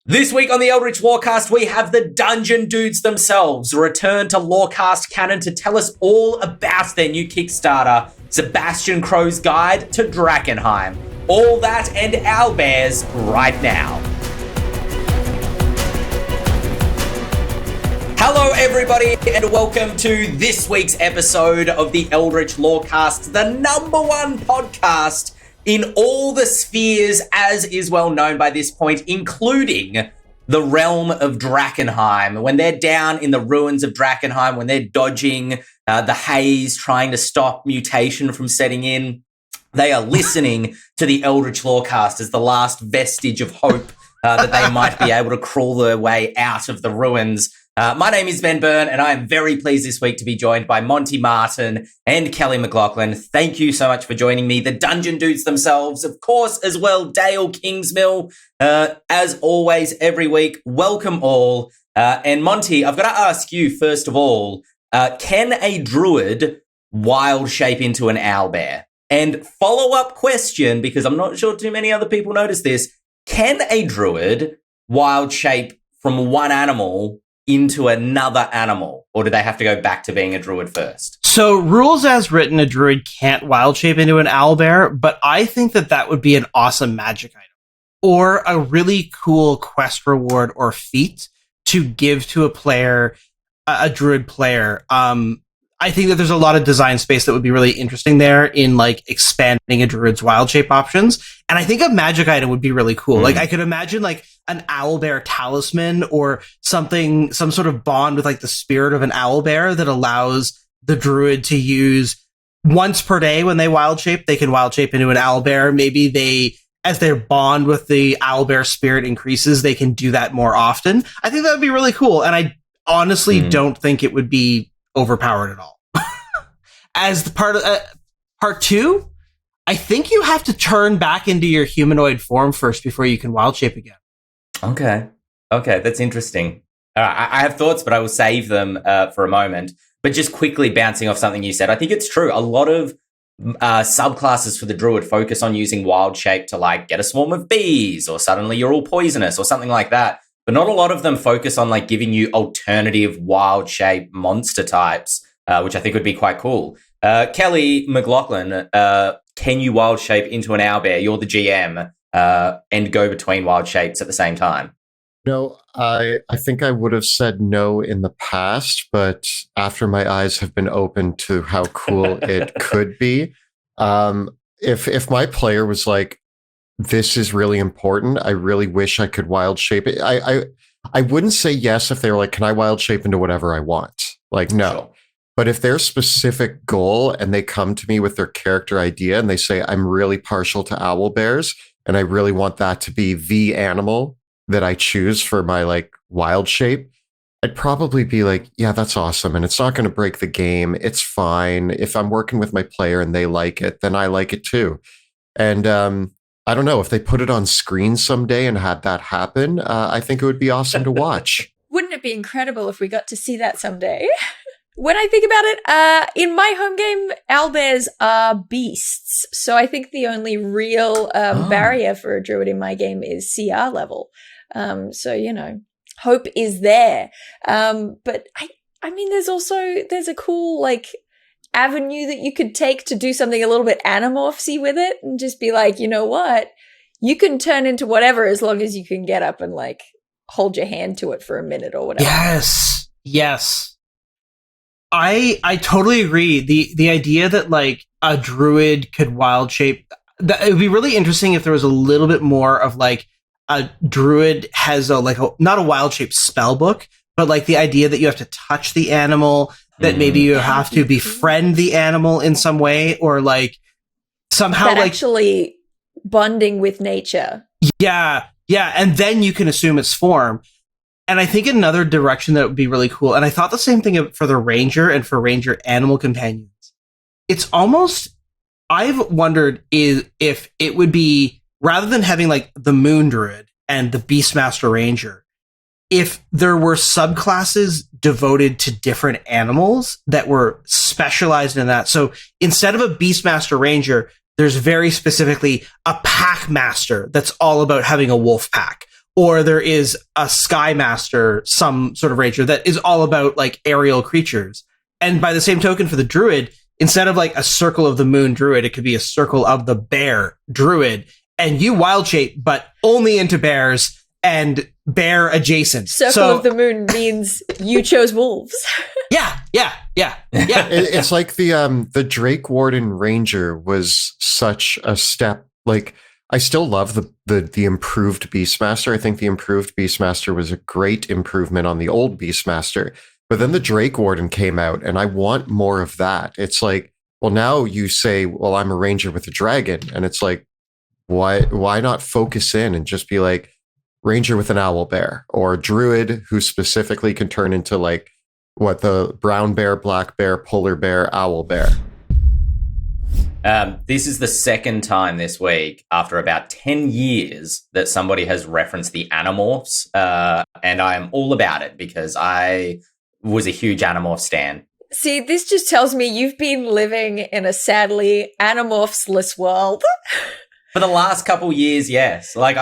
This week on the Eldritch Lorecast, we have the Dungeon Dudes themselves return to Lorecast canon to tell us all about their new Kickstarter, Sebastian Crowe's Guide to Drakkenheim. All that and Owlbears right now. Hello everybody and welcome to this week's episode of the Eldritch Lorecast, the number one podcast in all the spheres, as is well known by this point, including the realm of Drakkenheim. When they're down in the ruins of Drakkenheim, when they're dodging the haze, trying to stop mutation from setting in, they are listening to the Eldritch Lorecast as the last vestige of hope that they might be able to crawl their way out of the ruins. My name is Ben Byrne, and I am very pleased this week to be joined by Monty Martin and Kelly McLaughlin. Thank you so much for joining me. The Dungeon Dudes themselves, of course, as well, Dael Kingsmill. As always, every week, welcome all. And Monty, I've got to ask you, first of all, can a druid wild shape into an owlbear? And follow-up question, because I'm not sure too many other people notice this, can a druid wild shape from one animal into another animal, or do they have to go back to being a druid first? So, rules as written, a druid can't wild shape into an owlbear, but I think that would be an awesome magic item, or a really cool quest reward or feat to give to a player, a druid player. I think that there's a lot of design space that would be really interesting there in like expanding a druid's wild shape options. And I think a magic item would be really cool. Like I could imagine like an owlbear talisman or something, some sort of bond with like the spirit of an owlbear that allows the druid to use once per day when they wild shape. They can wild shape into an owlbear. Maybe they, as their bond with the owlbear spirit increases, they can do that more often. I think that would be really cool. And I honestly don't think it would be overpowered at all. As the part two, I think you have to turn back into your humanoid form first before you can wild shape again. Okay, that's interesting. I have thoughts, but I will save them for a moment. But just quickly bouncing off something you said, I think it's true. A lot of subclasses for the druid focus on using wild shape to like get a swarm of bees, or suddenly you're all poisonous, or something like that. But not a lot of them focus on like giving you alternative wild shape monster types, which I think would be quite cool. Kelly McLaughlin, can you wild shape into an owlbear? You're the GM, and go between wild shapes at the same time. No, I think I would have said no in the past, but after my eyes have been opened to how cool it could be, if my player was like, this is really important, I really wish I could wild shape it. I wouldn't say yes if they were like, can I wild shape into whatever I want? Like, no. Sure. But if their specific goal and they come to me with their character idea and they say, I'm really partial to owlbears and I really want that to be the animal that I choose for my like wild shape, I'd probably be like, yeah, that's awesome. And it's not going to break the game. It's fine. If I'm working with my player and they like it, then I like it too. And I don't know, if they put it on screen someday and had that happen, I think it would be awesome to watch. Wouldn't it be incredible if we got to see that someday? When I think about it, in my home game, owlbears are beasts. So I think the only real barrier for a druid in my game is CR level. So, you know, hope is there. But I mean, there's a cool, like, avenue that you could take to do something a little bit Animorphsy with it and just be like, you know what? You can turn into whatever as long as you can get up and, like, hold your hand to it for a minute or whatever. Yes. I totally agree. The idea that like a druid could wild shape, that it would be really interesting if there was a little bit more of like a druid has not a wild shape spell book, but like the idea that you have to touch the animal, that maybe you have to befriend the animal in some way, or like somehow that like actually bonding with nature. Yeah, and then you can assume its form. And I think another direction that would be really cool, and I thought the same thing for the ranger and for ranger animal companions. It's almost, I've wondered if it would be, rather than having like the moon druid and the beastmaster ranger, if there were subclasses devoted to different animals that were specialized in that. So instead of a beastmaster ranger, there's very specifically a pack master that's all about having a wolf pack. or there is a Sky Master, some sort of ranger that is all about like aerial creatures. And by the same token for the druid, instead of like a circle of the moon druid, it could be a circle of the bear druid. And you wild shape, but only into bears and bear adjacent. Circle of the moon means you chose wolves. Yeah. It's like the Drake Warden Ranger was such a step. Like, I still love the improved Beastmaster. I think the improved Beastmaster was a great improvement on the old Beastmaster. But then the Drake Warden came out, and I want more of that. It's like, well, now you say, well, I'm a ranger with a dragon, and it's like, why not focus in and just be like ranger with an owlbear, or a druid who specifically can turn into like what the brown bear, black bear, polar bear, owlbear. This is the second time this week, after about 10 years, that somebody has referenced the Animorphs, and I am all about it because I was a huge Animorph stan. See, this just tells me you've been living in a sadly Animorphs-less world. For the last couple years, yes. Like,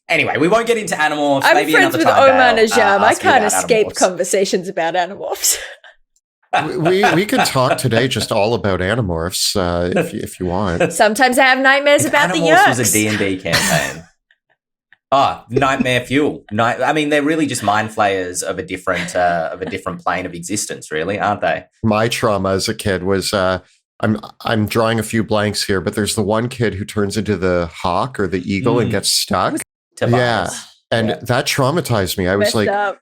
anyway, we won't get into Animorphs. I'm Maybe friends with another Omar time, Dael, Najam. I ask you can't about escape Animorphs. conversations about Animorphs. We could talk today just all about Animorphs if you want. Sometimes I have nightmares about the Animorphs Yerks. was a D&D campaign. Oh, nightmare fuel. I mean, they're really just mind flayers of a different plane of existence, really, aren't they? My trauma as a kid was I'm drawing a few blanks here, but there's the one kid who turns into the hawk or the eagle and gets stuck. Tobias. Yeah, and that traumatized me. I was Messed like, up.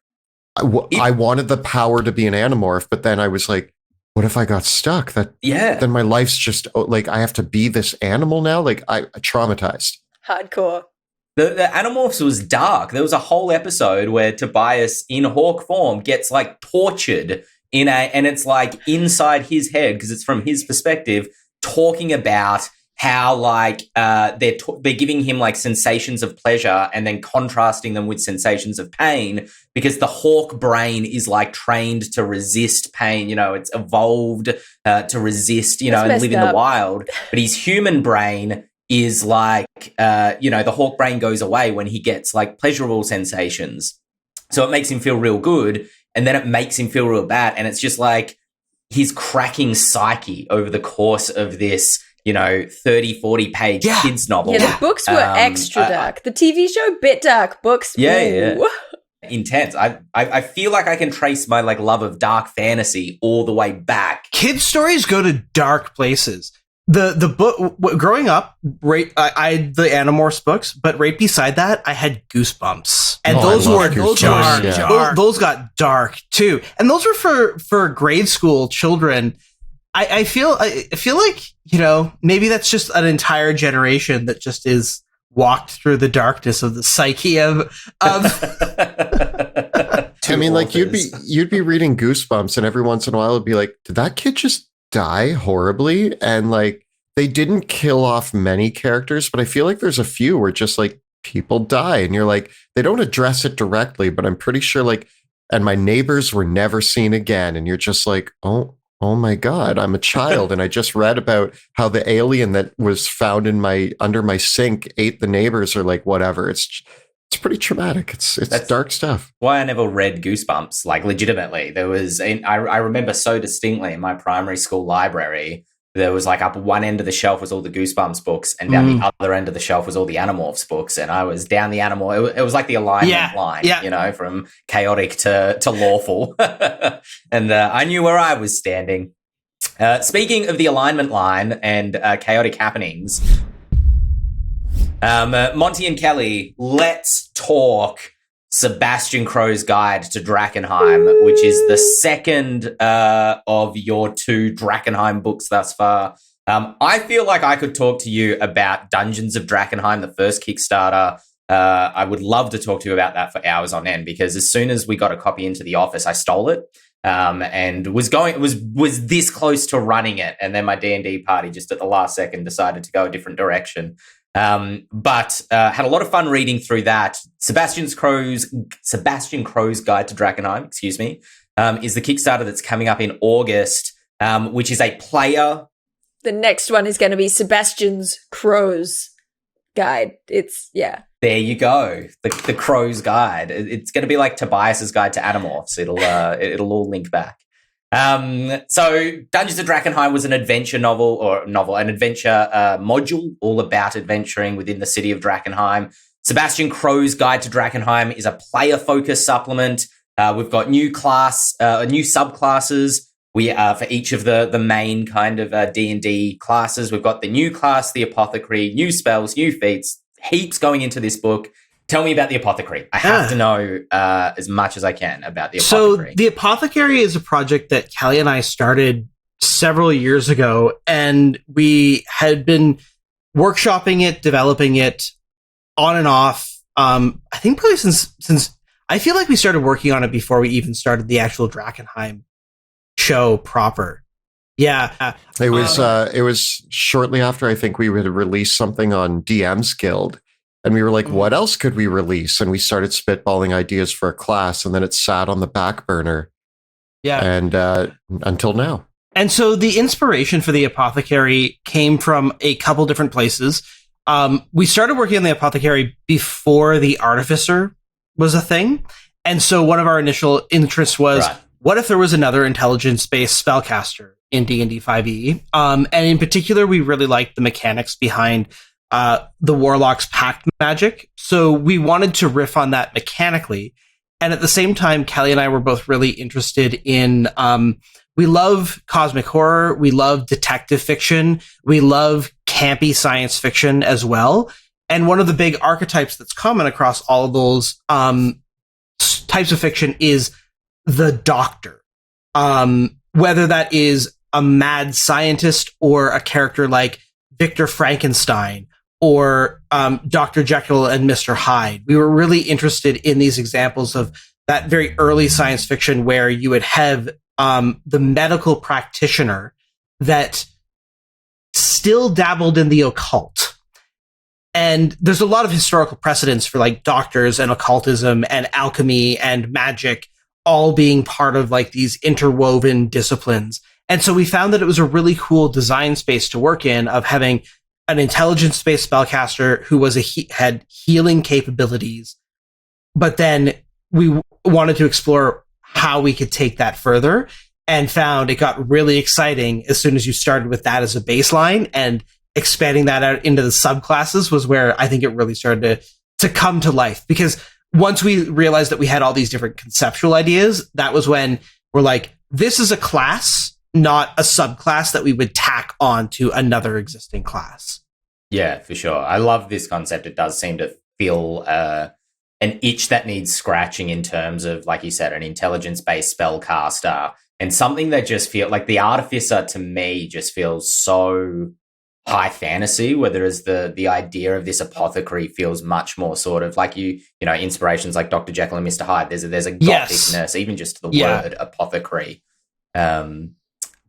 I wanted the power to be an Animorph, but then I was like, what if I got stuck? Then my life's just like, I have to be this animal now. Like, I traumatized. Hardcore. The Animorphs was dark. There was a whole episode where Tobias, in hawk form, gets like tortured and it's like inside his head because it's from his perspective, talking about how like they're giving him like sensations of pleasure and then contrasting them with sensations of pain because the hawk brain is like trained to resist pain. You know, it's evolved to resist, you know, and live in the wild. But his human brain is like, the hawk brain goes away when he gets like pleasurable sensations. So it makes him feel real good and then it makes him feel real bad. And it's just like his cracking psyche over the course of this, 30, 40 page kids novel. Yeah, the books were extra dark. The TV show, bit dark. Books, yeah. Intense. I feel like I can trace my like love of dark fantasy all the way back. Kids' stories go to dark places. The book growing up, I had the Animorphs books, but right beside that, I had Goosebumps, and those were dark. Those got dark too, and those were for grade school children. I feel like maybe that's just an entire generation that just is walked through the darkness of the psyche of. I mean, like you'd be reading Goosebumps, and every once in a while it'd be like, did that kid just die horribly? And like they didn't kill off many characters, but I feel like there's a few where just like people die, and you're like, they don't address it directly, but I'm pretty sure like, and my neighbors were never seen again, and you're just like, oh my God, I'm a child. And I just read about how the alien that was found under my sink ate the neighbors or like whatever. It's pretty traumatic. That's dark stuff. Why I never read Goosebumps, like legitimately. There was, I remember so distinctly in my primary school library, there was like up one end of the shelf was all the Goosebumps books and down the other end of the shelf was all the Animorphs books. And I was down the it was like the alignment line, from chaotic to lawful. And I knew where I was standing. Speaking of the alignment line and chaotic happenings, Monty and Kelly, let's talk Sebastian Crowe's Guide to Drakkenheim, which is the second of your two Drakkenheim books thus far. I feel like I could talk to you about Dungeons of Drakkenheim, the first Kickstarter. I would love to talk to you about that for hours on end, because as soon as we got a copy into the office, I stole it and was this close to running it. And then my D&D party just at the last second decided to go a different direction. But had a lot of fun reading through that. Sebastian Crowe's Guide to Drakkenheim, is the Kickstarter that's coming up in August, which is a player. The next one is going to be Sebastian Crowe's guide. It's There you go. The Crow's Guide. It's going to be like Tobias's Guide to Animorphs. It'll all link back. So Dungeons & Drakkenheim was an adventure an adventure module all about adventuring within the city of Drakkenheim. Sebastian Crowe's Guide to Drakkenheim is a player-focused supplement. We've got new subclasses. We for each of the main kind of D&D classes. We've got the new class, the Apothecary, new spells, new feats, heaps going into this book. Tell me about the Apothecary. I have to know as much as I can about the Apothecary. So the Apothecary is a project that Kelly and I started several years ago, and we had been workshopping it, developing it on and off. I think probably since I feel like we started working on it before we even started the actual Drakkenheim show proper. Yeah. It was shortly after I think we had released something on DM's Guild. And we were like, what else could we release? And we started spitballing ideas for a class, and then it sat on the back burner. Yeah. And until now. And so the inspiration for the Apothecary came from a couple different places. We started working on the Apothecary before the Artificer was a thing. And so one of our initial interests was, what if there was another intelligence-based spellcaster in D&D 5e? And in particular, we really liked the mechanics behind the Warlock's Pact magic. So we wanted to riff on that mechanically. And at the same time, Kelly and I were both really interested in, we love cosmic horror. We love detective fiction. We love campy science fiction as well. And one of the big archetypes that's common across all of those types of fiction is the Doctor. Whether that is a mad scientist or a character like Victor Frankenstein or Dr. Jekyll and Mr. Hyde. We were really interested in these examples of that very early science fiction where you would have the medical practitioner that still dabbled in the occult. And there's a lot of historical precedents for like doctors and occultism and alchemy and magic all being part of like these interwoven disciplines. And so we found that it was a really cool design space to work in, of having an intelligence-based spellcaster who was had healing capabilities, but then we wanted to explore how we could take that further, and found it got really exciting as soon as you started with that as a baseline, and expanding that out into the subclasses was where I think it really started to come to life. Because once we realized that we had all these different conceptual ideas, that was when we're like, this is a class, not a subclass that we would tack on to another existing class. Yeah, for sure. I love this concept. It does seem to feel an itch that needs scratching in terms of, like you said, an intelligence-based spellcaster, and something that just feels like the Artificer to me just feels so high fantasy, whereas the idea of this Apothecary feels much more sort of like you know, inspirations like Dr. Jekyll and Mr. Hyde. There's a gothicness, even just to the word Apothecary.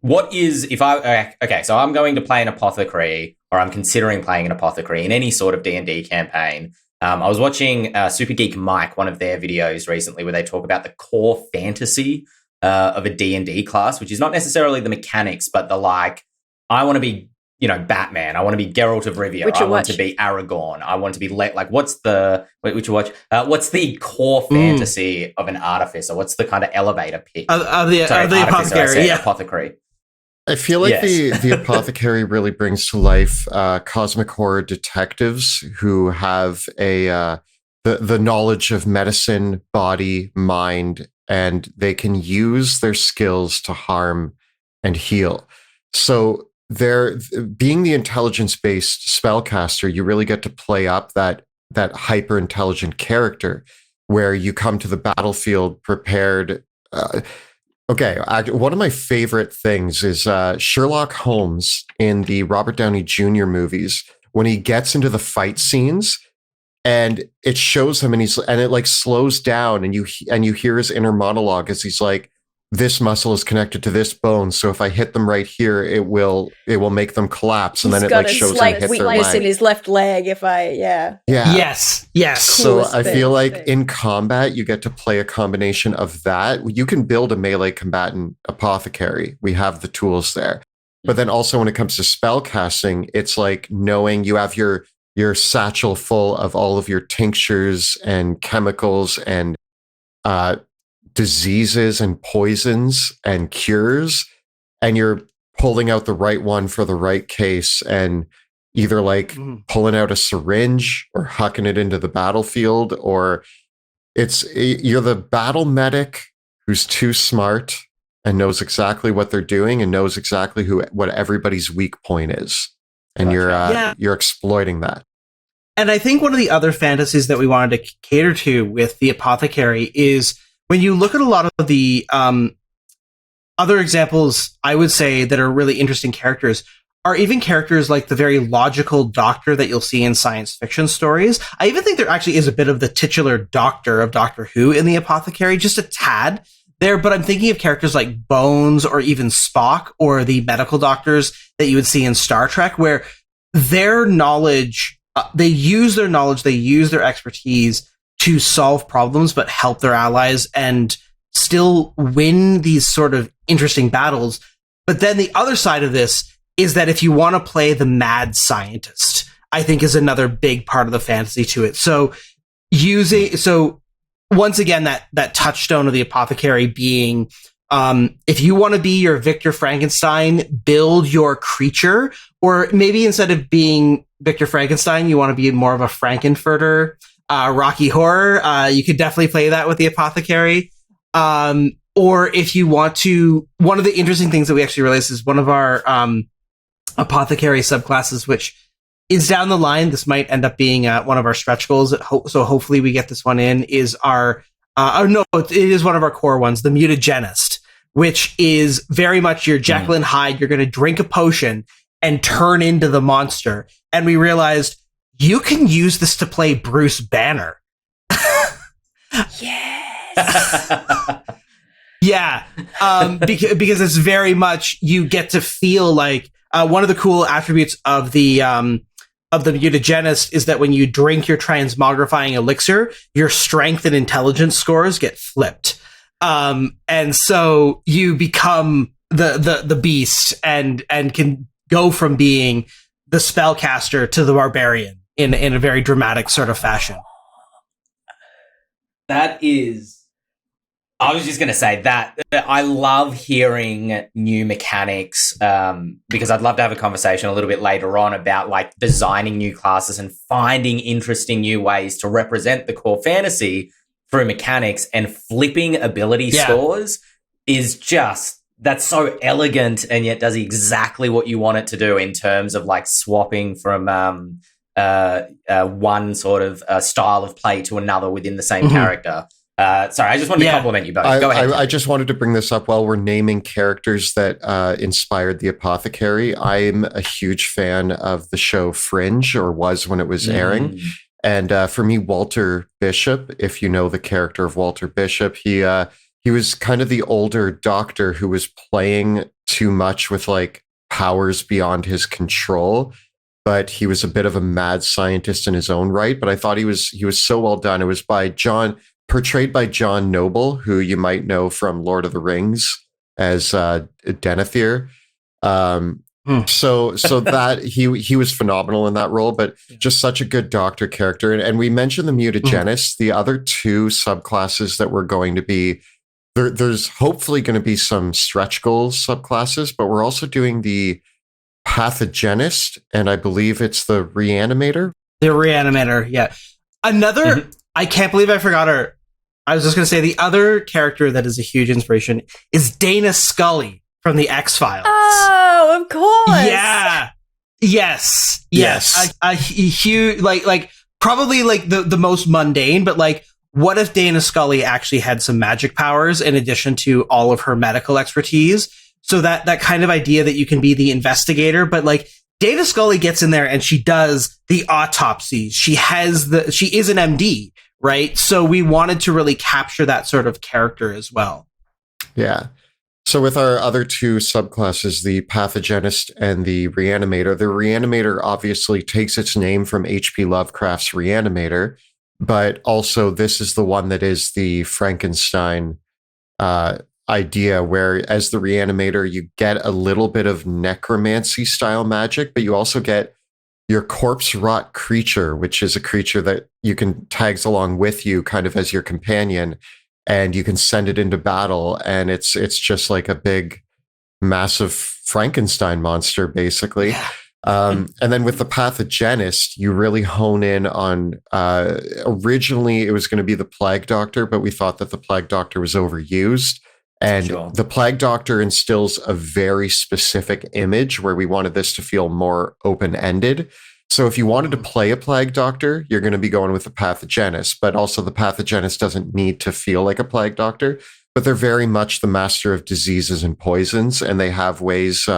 What is, if I, okay, so I'm going to play an Apothecary, or I'm considering playing an Apothecary in any sort of D&D campaign. I was watching Super Geek Mike, one of their videos recently, where they talk about the core fantasy of a D&D class, which is not necessarily the mechanics, but the like, I want to be, you know, Batman. I want to be Geralt of Rivia. I want to be Aragorn. I want to be what's the core fantasy of an Artificer? What's the kind of elevator pitch? The Apothecary. Apothecary. I feel like the Apothecary really brings to life cosmic horror detectives who have the knowledge of medicine, body, mind, and they can use their skills to harm and heal. So they're being the intelligence-based spellcaster, you really get to play up that hyper-intelligent character where you come to the battlefield prepared. Okay, one of my favorite things is Sherlock Holmes in the Robert Downey Jr. movies, when he gets into the fight scenes and it shows him and it like slows down and you hear his inner monologue as he's like, this muscle is connected to this bone, so if I hit them right here, it will make them collapse, and then it like shows him hit their weakness leg. in his left leg. If I yes. So I feel like in combat you get to play a combination of that. You can build a melee combatant Apothecary. We have the tools there, but then also when it comes to spell casting, it's like knowing you have your your satchel full of all of your tinctures and chemicals and diseases and poisons and cures, and you're pulling out the right one for the right case, and either like pulling out a syringe or hucking it into the battlefield, or you're the battle medic who's too smart and knows exactly what they're doing and knows exactly what everybody's weak point is, and you're exploiting that. And I think one of the other fantasies that we wanted to cater to with the Apothecary is when you look at a lot of the other examples, I would say, that are really interesting characters are even characters like the very logical doctor that you'll see in science fiction stories. I even think there actually is a bit of the titular doctor of Doctor Who in the Apothecary, just a tad there. But I'm thinking of characters like Bones or even Spock, or the medical doctors that you would see in Star Trek, where their knowledge, they use their expertise to solve problems, but help their allies and still win these sort of interesting battles. But then the other side of this is that if you want to play the mad scientist, I think is another big part of the fantasy to it. So once again, that touchstone of the Apothecary being, if you want to be your Victor Frankenstein, build your creature, or maybe instead of being Victor Frankenstein, you want to be more of a Frankenfurter, Rocky Horror. You could definitely play that with the Apothecary. Or if you want to, one of the interesting things that we actually realized is one of our Apothecary subclasses, which is down the line, this might end up being one of our stretch goals. So hopefully we get this one in, is it is one of our core ones, the Mutagenist, which is very much your Jekyll and Hyde. You're going to drink a potion and turn into the monster. And we realized you can use this to play Bruce Banner. Yes. Yeah. Because it's very much, you get to feel like, one of the cool attributes of the Mutagenist is that when you drink your transmogrifying elixir, your strength and intelligence scores get flipped. And so you become the beast and can go from being the spellcaster to the barbarian in a very dramatic sort of fashion. That is, I was just going to say that I love hearing new mechanics, because I'd love to have a conversation a little bit later on about like designing new classes and finding interesting new ways to represent the core fantasy through mechanics, and flipping ability scores is just, that's so elegant, and yet does exactly what you want it to do in terms of like swapping from one sort of style of play to another within the same character. Sorry, I just wanted to compliment you both. Go ahead. I just wanted to bring this up while we're naming characters that inspired the Apothecary. I'm a huge fan of the show Fringe, or was when it was airing. And for me, Walter Bishop, if you know the character of Walter Bishop, he was kind of the older doctor who was playing too much with like powers beyond his control. But he was a bit of a mad scientist in his own right. But I thought he was so well done. It was portrayed by John Noble, who you might know from Lord of the Rings as Denethor. So that he was phenomenal in that role, but just such a good doctor character. And we mentioned the Mutagenist. The other two subclasses that we're going to be, there's hopefully going to be some stretch goals subclasses, but we're also doing the Pathogenist, and I believe it's the Reanimator. The Reanimator, yeah. Another, I can't believe I forgot her. I was just going to say the other character that is a huge inspiration is Dana Scully from the X-Files. Oh, of course. Yeah. Yes. A huge, like probably like the most mundane, but like, what if Dana Scully actually had some magic powers in addition to all of her medical expertise? So that kind of idea that you can be the investigator, but like Dana Scully gets in there and she does the autopsies. She is an MD, right? So we wanted to really capture that sort of character as well. Yeah. So with our other two subclasses, the Pathogenist and the Reanimator obviously takes its name from H.P. Lovecraft's Reanimator, but also this is the one that is the Frankenstein idea, where as the Reanimator, you get a little bit of necromancy style magic, but you also get your corpse rot creature, which is a creature that you can tags along with you kind of as your companion, and you can send it into battle, and it's just like a big massive Frankenstein monster, basically. Yeah. And then with the Pathogenist, you really hone in on, originally it was going to be the Plague Doctor, but we thought that the Plague Doctor was overused. And Sure. the Plague Doctor instills a very specific image where we wanted this to feel more open-ended. So if you wanted to play a Plague Doctor, you're going to be going with the Pathogenist, but also the Pathogenist doesn't need to feel like a Plague Doctor, but they're very much the master of diseases and poisons, and they have ways.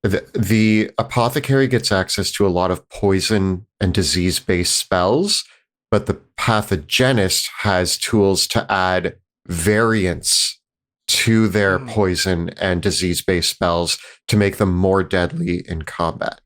The Apothecary gets access to a lot of poison and disease-based spells, but the Pathogenist has tools to add variants to their poison and disease-based spells to make them more deadly in combat.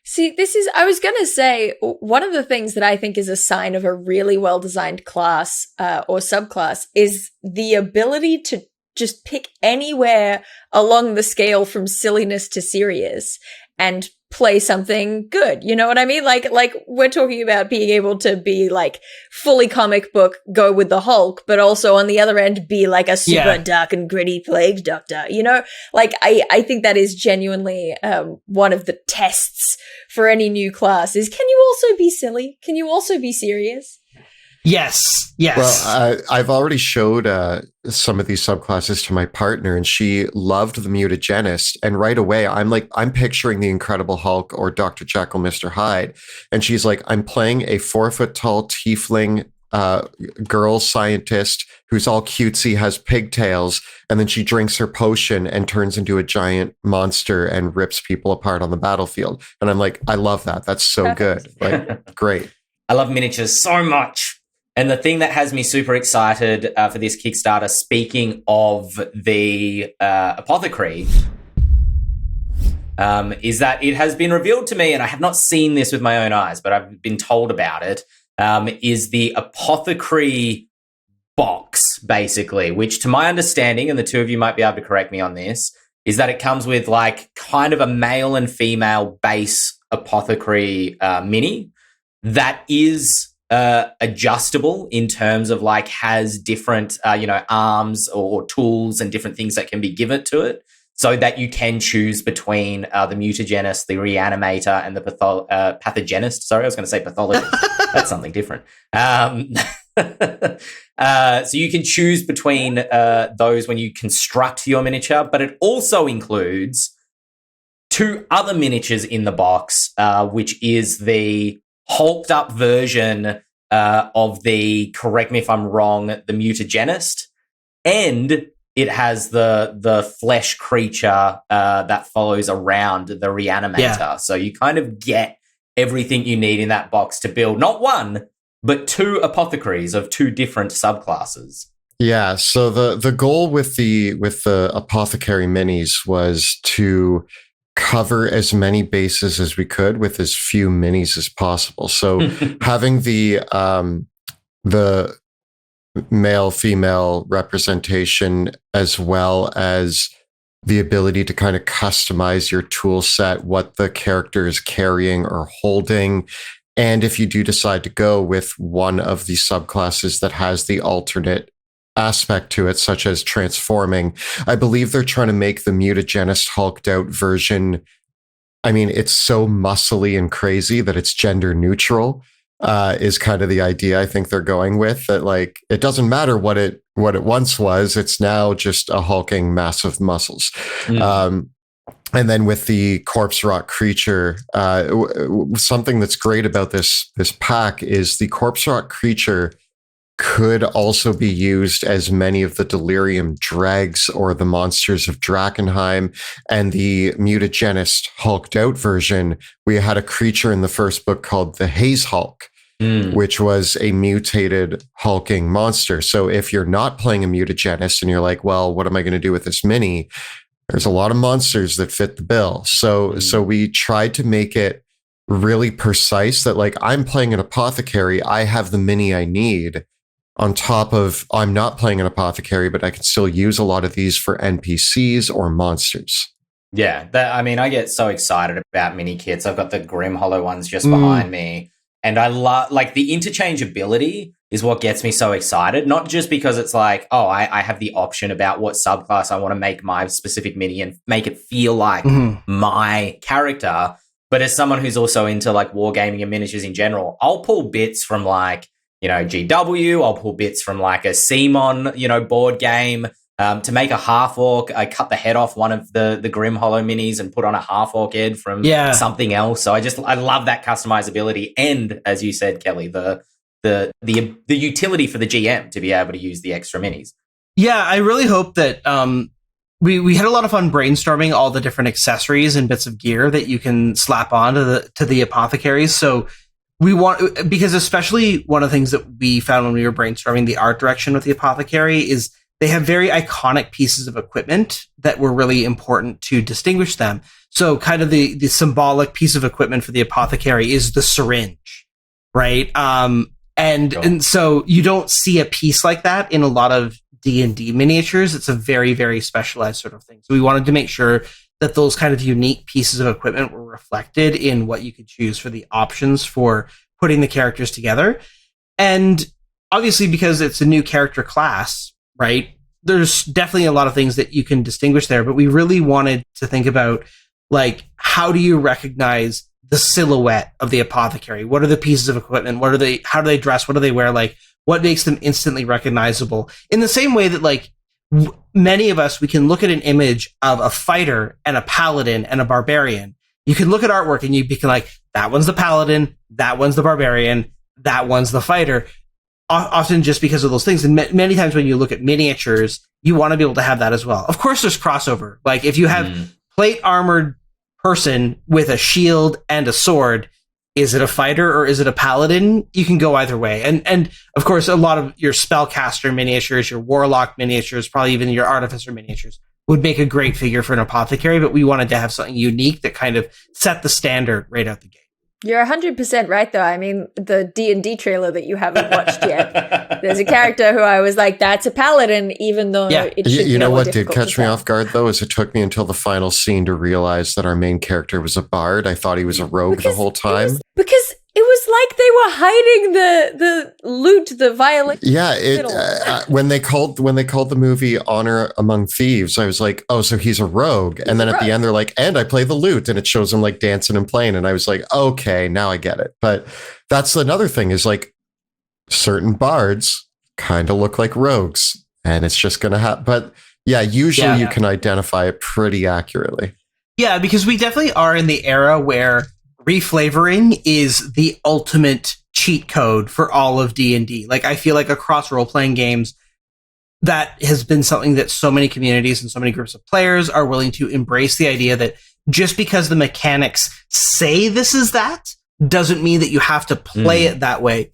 See, I was going to say, one of the things that I think is a sign of a really well-designed class or subclass is the ability to just pick anywhere along the scale from silliness to serious and play something good. You know what I mean? Like we're talking about being able to be like fully comic book, go with the Hulk, but also on the other end be like a super dark and gritty Plague Doctor. You know, like I think that is genuinely one of the tests for any new class is, can you also be silly? Can you also be serious? Yes. Well, I've already showed some of these subclasses to my partner, and she loved the Mutagenist. And right away, I'm picturing the Incredible Hulk or Dr. Jekyll, Mr. Hyde. And she's like, I'm playing a 4-foot-tall tiefling girl scientist who's all cutesy, has pigtails, and then she drinks her potion and turns into a giant monster and rips people apart on the battlefield. And I'm like, I love that. That's so good. Like, great. I love miniatures so much. And the thing that has me super excited for this Kickstarter, speaking of the Apothecary, is that it has been revealed to me, and I have not seen this with my own eyes, but I've been told about it, is the Apothecary box, basically, which to my understanding, and the two of you might be able to correct me on this, is that it comes with like kind of a male and female base Apothecary mini that is adjustable in terms of like has different arms or tools and different things that can be given to it, so that you can choose between the Mutagenist, the Reanimator, and the Pathogenist. Sorry, I was going to say Pathologist. That's something different. So you can choose between those when you construct your miniature, but it also includes 2 other miniatures in the box, which is the hulked up version of the, correct me if I'm wrong, the Mutagenist, and it has the flesh creature that follows around the Reanimator. Yeah. So you kind of get everything you need in that box to build not 1, but 2 apothecaries of 2 different subclasses. Yeah, so the goal with the Apothecary minis was to cover as many bases as we could with as few minis as possible. So having the male female representation, as well as the ability to kind of customize your tool set, what the character is carrying or holding. And if you do decide to go with one of the subclasses that has the alternate aspect to it, such as transforming, I believe they're trying to make the Mutagenist hulked out version, I mean, it's so muscly and crazy that it's gender neutral, is kind of the idea I think they're going with, that like it doesn't matter what it once was, it's now just a hulking massive muscles. And then with the corpse rot creature, something that's great about this pack is the corpse rot creature could also be used as many of the delirium dregs or the monsters of Drakkenheim. And the Mutagenist hulked out version, we had a creature in the first book called the Haze Hulk, which was a mutated hulking monster. So if you're not playing a Mutagenist and you're like, well, what am I going to do with this mini? There's a lot of monsters that fit the bill. So we tried to make it really precise that like, I'm playing an Apothecary, I have the mini I need. On top of, I'm not playing an Apothecary, but I can still use a lot of these for NPCs or monsters. Yeah, I get so excited about mini kits. I've got the Grim Hollow ones just behind me, and I love like the interchangeability is what gets me so excited. Not just because it's like, oh, I have the option about what subclass I want to make my specific mini and make it feel like my character, but as someone who's also into like wargaming and miniatures in general, I'll pull bits from like, GW. I'll pull bits from like a CMON, board game. To make a half orc, I cut the head off one of the Grim Hollow minis and put on a half orc head from something else. So I love that customizability, and as you said, Kelly, the utility for the GM to be able to use the extra minis. Yeah, I really hope that we had a lot of fun brainstorming all the different accessories and bits of gear that you can slap on to the apothecaries. So we want, because especially one of the things that we found when we were brainstorming the art direction with the apothecary is they have very iconic pieces of equipment that were really important to distinguish them. So kind of the symbolic piece of equipment for the apothecary is the syringe, right? And so you don't see a piece like that in a lot of D&D miniatures. It's a very, very specialized sort of thing. So we wanted to make sure that those kind of unique pieces of equipment were reflected in what you could choose for the options for putting the characters together. And obviously, because it's a new character class, right? There's definitely a lot of things that you can distinguish there, but we really wanted to think about, like, how do you recognize the silhouette of the apothecary? What are the pieces of equipment? How do they dress? What do they wear? Like, what makes them instantly recognizable? In the same way that, like, many of us, we can look at an image of a fighter and a paladin and a barbarian. You can look at artwork and you can like, that one's the paladin, that one's the barbarian, that one's the fighter. Often just because of those things. And many times when you look at miniatures, you want to be able to have that as well. Of course, there's crossover. Like if you have plate armored person with a shield and a sword, is it a fighter or is it a paladin? You can go either way. And of course, a lot of your spellcaster miniatures, your warlock miniatures, probably even your artificer miniatures would make a great figure for an apothecary, but we wanted to have something unique that kind of set the standard right out the gate. You're 100% right, though. I mean, the D&D trailer that you haven't watched yet, there's a character who I was like, that's a paladin, even though it should be You know more what did difficult catch to me tell. off guard, though, is it took me until the final scene to realize that our main character was a bard. I thought he was a rogue the whole time. Because it was like they were hiding the lute, the violin. Yeah, when they called the movie Honor Among Thieves, I was like, oh, so he's a rogue. And then at the end, they're like, and I play the lute, and it shows him like dancing and playing. And I was like, okay, now I get it. But that's another thing is like certain bards kind of look like rogues, and it's just going to happen. But yeah, usually you can identify it pretty accurately. Yeah, because we definitely are in the era where reflavoring is the ultimate cheat code for all of D&D. Like, I feel like across role-playing games, that has been something that so many communities and so many groups of players are willing to embrace, the idea that just because the mechanics say this is that, doesn't mean that you have to play it that way.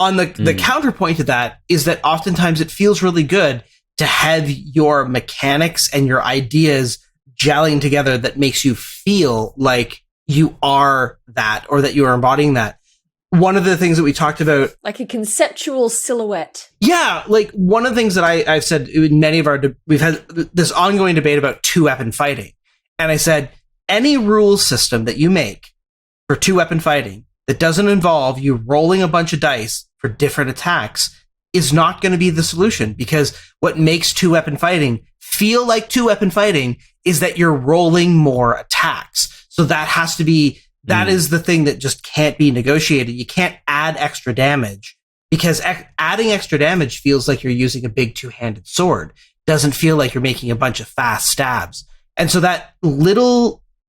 On the counterpoint to that is that oftentimes it feels really good to have your mechanics and your ideas gelling together that makes you feel like you are that, or that you are embodying that. One of the things that we talked about, like a conceptual silhouette. Yeah, like one of the things that I've said in many of our, we've had this ongoing debate about 2-weapon fighting. And I said, any rule system that you make for 2-weapon fighting that doesn't involve you rolling a bunch of dice for different attacks is not going to be the solution, because what makes 2-weapon fighting feel like 2-weapon fighting is that you're rolling more attacks. So that has to be, that is the thing that just can't be negotiated. You can't add extra damage, because adding extra damage feels like you're using a big 2-handed sword. Doesn't feel like you're making a bunch of fast stabs. And so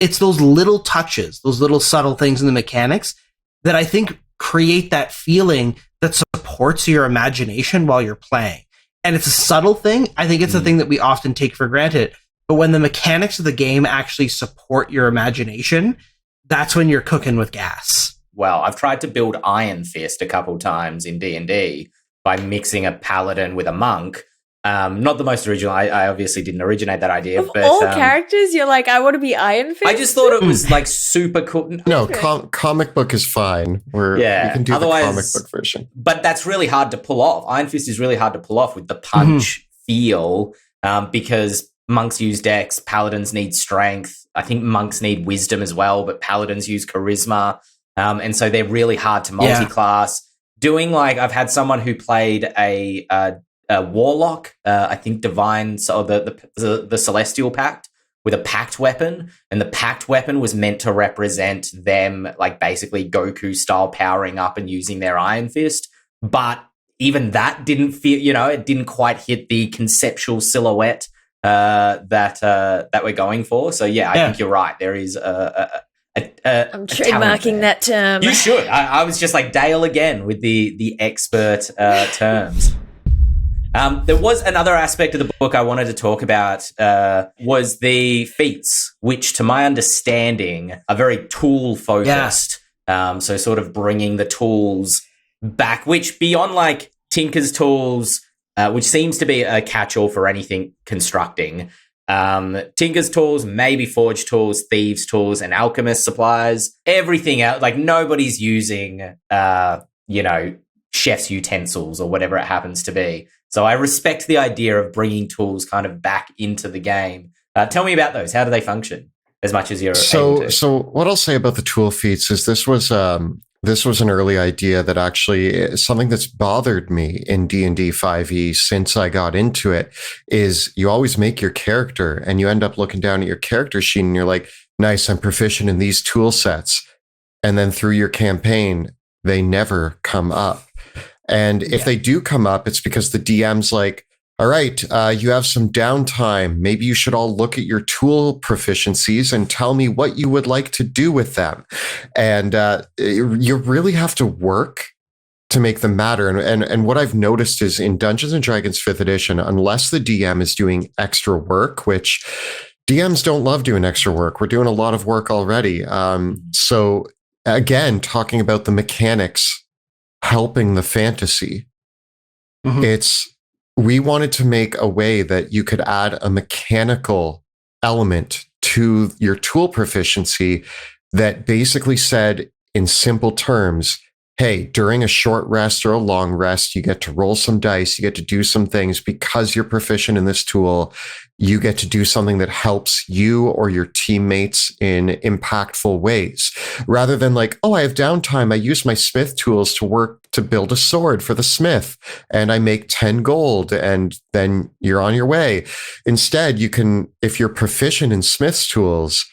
it's those little touches, those little subtle things in the mechanics that I think create that feeling that supports your imagination while you're playing. And it's a subtle thing. I think it's a thing that we often take for granted. But when the mechanics of the game actually support your imagination, that's when you're cooking with gas. Well, I've tried to build Iron Fist a couple times in D&D by mixing a paladin with a monk. Not the most original. I obviously didn't originate that idea. Of but all characters, you're like, I want to be Iron Fist? I just thought it was like super cool. No, comic book is fine. We can do the comic book version. But that's really hard to pull off. Iron Fist is really hard to pull off with the punch feel, because monks use dex, paladins need strength. I think monks need wisdom as well, but paladins use charisma. And so they're really hard to multi-class. Doing I've had someone who played a warlock, I think divine, so the celestial pact, with a pact weapon, and the pact weapon was meant to represent them basically Goku style powering up and using their Iron Fist. But even that didn't feel, it didn't quite hit the conceptual silhouette that we're going for. So I think you're right. There is I'm trademarking that term. You should. I was just like Dael again with the expert terms. There was another aspect of the book I wanted to talk about, was the feats, which to my understanding are very tool focused. So sort of bringing the tools back, which beyond Tinker's tools, which seems to be a catch-all for anything constructing. Tinker's tools, maybe Forge tools, Thieves tools, and Alchemist supplies. Everything else, nobody's using, chef's utensils or whatever it happens to be. So I respect the idea of bringing tools kind of back into the game. Tell me about those. How do they function? As much as you're able to. So what I'll say about the tool feats is this was an early idea that actually is something that's bothered me in D&D 5e since I got into it. Is you always make your character and you end up looking down at your character sheet and you're like, nice, I'm proficient in these tool sets. And then through your campaign, they never come up. And if they do come up, it's because the DM's like, all right, you have some downtime. Maybe you should all look at your tool proficiencies and tell me what you would like to do with them. And you really have to work to make them matter. And what I've noticed is in Dungeons & Dragons 5th edition, unless the DM is doing extra work, which DMs don't love doing extra work. We're doing a lot of work already. So again, talking about the mechanics helping the fantasy, we wanted to make a way that you could add a mechanical element to your tool proficiency that basically said in simple terms, hey, during a short rest or a long rest, you get to roll some dice, you get to do some things because you're proficient in this tool. You get to do something that helps you or your teammates in impactful ways, rather than I have downtime. I use my smith tools to work to build a sword for the smith and I make 10 gold and then you're on your way. Instead, you can, if you're proficient in smith's tools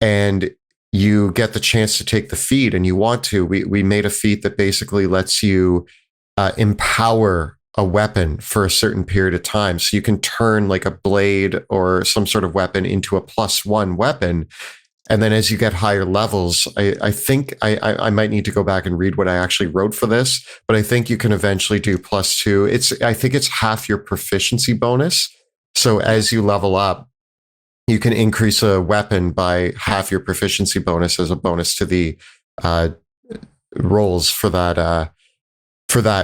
and you get the chance to take the feat and you want to, we made a feat that basically lets you empower a weapon for a certain period of time. So you can turn a blade or some sort of weapon into a +1 weapon. And then as you get higher levels, I think I might need to go back and read what I actually wrote for this, but I think you can eventually do +2. I think it's half your proficiency bonus. So as you level up, you can increase a weapon by half your proficiency bonus as a bonus to the rolls for that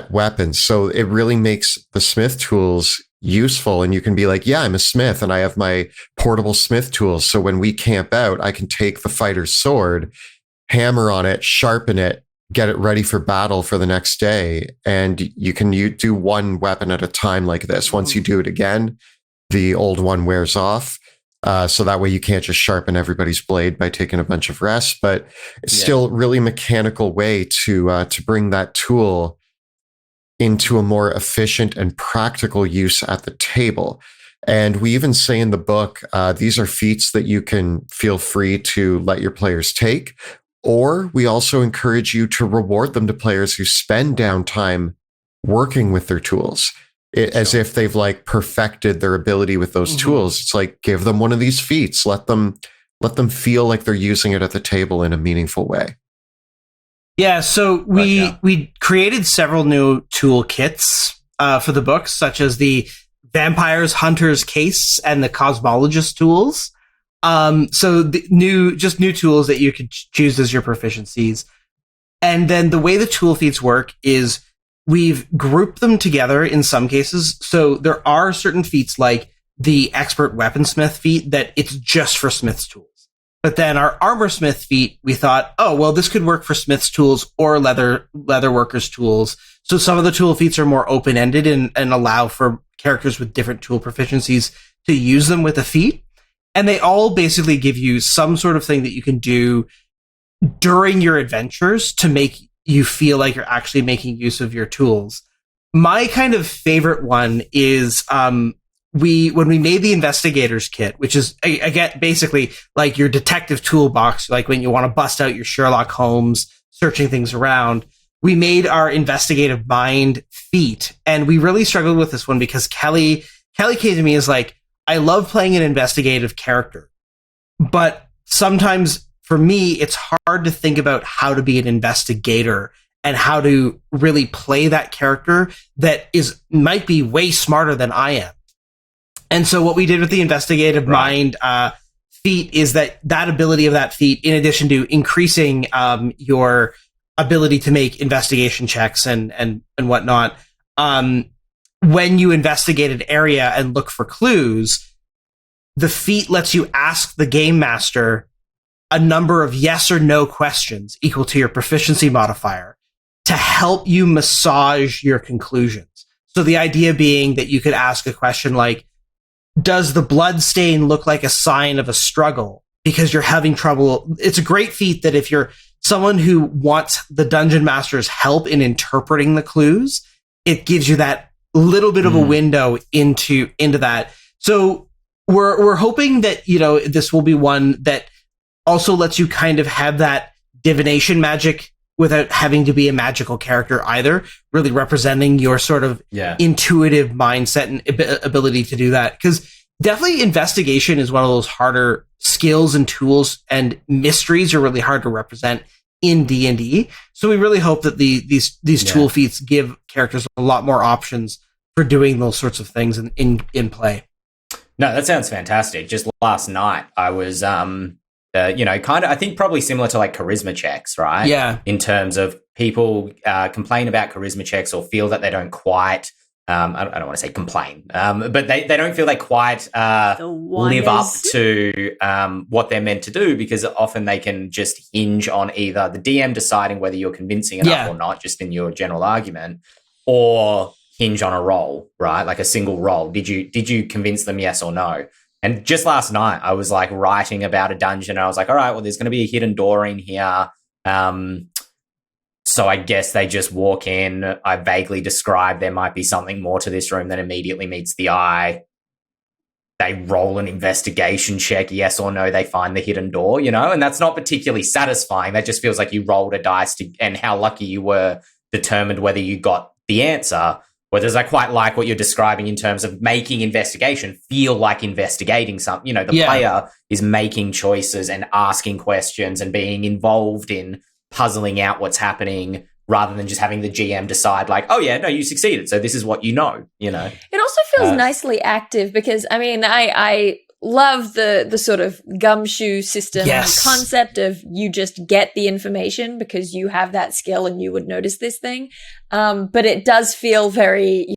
weapon. So it really makes the smith tools useful. And you can be like, yeah, I'm a smith and I have my portable smith tools. So when we camp out, I can take the fighter's sword, hammer on it, sharpen it, get it ready for battle for the next day. And you do one weapon at a time like this. Once you do it again, the old one wears off. So that way you can't just sharpen everybody's blade by taking a bunch of rest, but it's still really mechanical way to bring that tool into a more efficient and practical use at the table. And we even say in the book, these are feats that you can feel free to let your players take, or we also encourage you to reward them to players who spend downtime working with their tools. As if they've perfected their ability with those tools. It's give them one of these feats. Let them feel like they're using it at the table in a meaningful way. Yeah, so we created several new toolkits for the book, such as the Vampire's Hunter's Case and the Cosmologist tools. So the new tools that you could choose as your proficiencies. And then the way the tool feats work is we've grouped them together in some cases. So there are certain feats like the Expert Weaponsmith feat that it's just for Smith's tools. But then our Armorsmith feat, we thought, oh, well, this could work for Smith's tools or leather workers' tools. So some of the tool feats are more open-ended and allow for characters with different tool proficiencies to use them with a feat. And they all basically give you some sort of thing that you can do during your adventures to make you feel like you're actually making use of your tools. My kind of favorite one is when we made the investigators kit, which is again basically like your detective toolbox, like when you want to bust out your Sherlock Holmes searching things around. We made our investigative mind feat, and we really struggled with this one because Kelly came to me as like, I love playing an investigative character, but sometimes for me it's hard to think about how to be an investigator and how to really play that character that might be way smarter than I am. And so what we did with the investigative mind feat is that ability of that feat, in addition to increasing your ability to make investigation checks and whatnot, when you investigate an area and look for clues, the feat lets you ask the game master a number of yes or no questions equal to your proficiency modifier to help you massage your conclusions. So the idea being that you could ask a question like, does the blood stain look like a sign of a struggle? Because you're having trouble. It's a great feat that if you're someone who wants the dungeon master's help in interpreting the clues, it gives you that little bit of a window into that. So we're hoping that, this will be one that also lets you kind of have that divination magic without having to be a magical character either, really representing your sort of intuitive mindset and ability to do that. Because definitely investigation is one of those harder skills and tools, and mysteries are really hard to represent in D&D. So we really hope that these tool feats give characters a lot more options for doing those sorts of things in play. No, that sounds fantastic. Just last night, I was, kind of, I think probably similar to like charisma checks, right? Yeah. In terms of people complain about charisma checks or feel that they don't quite, I don't want to say complain, but they don't feel they quite live up to what they're meant to do, because often they can just hinge on either the DM deciding whether you're convincing enough or not, just in your general argument, or hinge on a roll, right? Like a single roll. Did you convince them yes or no? And just last night, I was like writing about a dungeon, and I was like, all right, well, there's going to be a hidden door in here. So I guess they just walk in. I vaguely describe there might be something more to this room that immediately meets the eye. They roll an investigation check, yes or no, they find the hidden door, and that's not particularly satisfying. That just feels like you rolled a dice and how lucky you were determined whether you got the answer. Whereas I quite like what you're describing in terms of making investigation feel like investigating something. The player is making choices and asking questions and being involved in puzzling out what's happening, rather than just having the GM decide like, oh yeah, no, you succeeded, so this is what you know. It also feels nicely active, because I love the sort of gumshoe system concept of you just get the information because you have that skill and you would notice this thing. But it does feel very,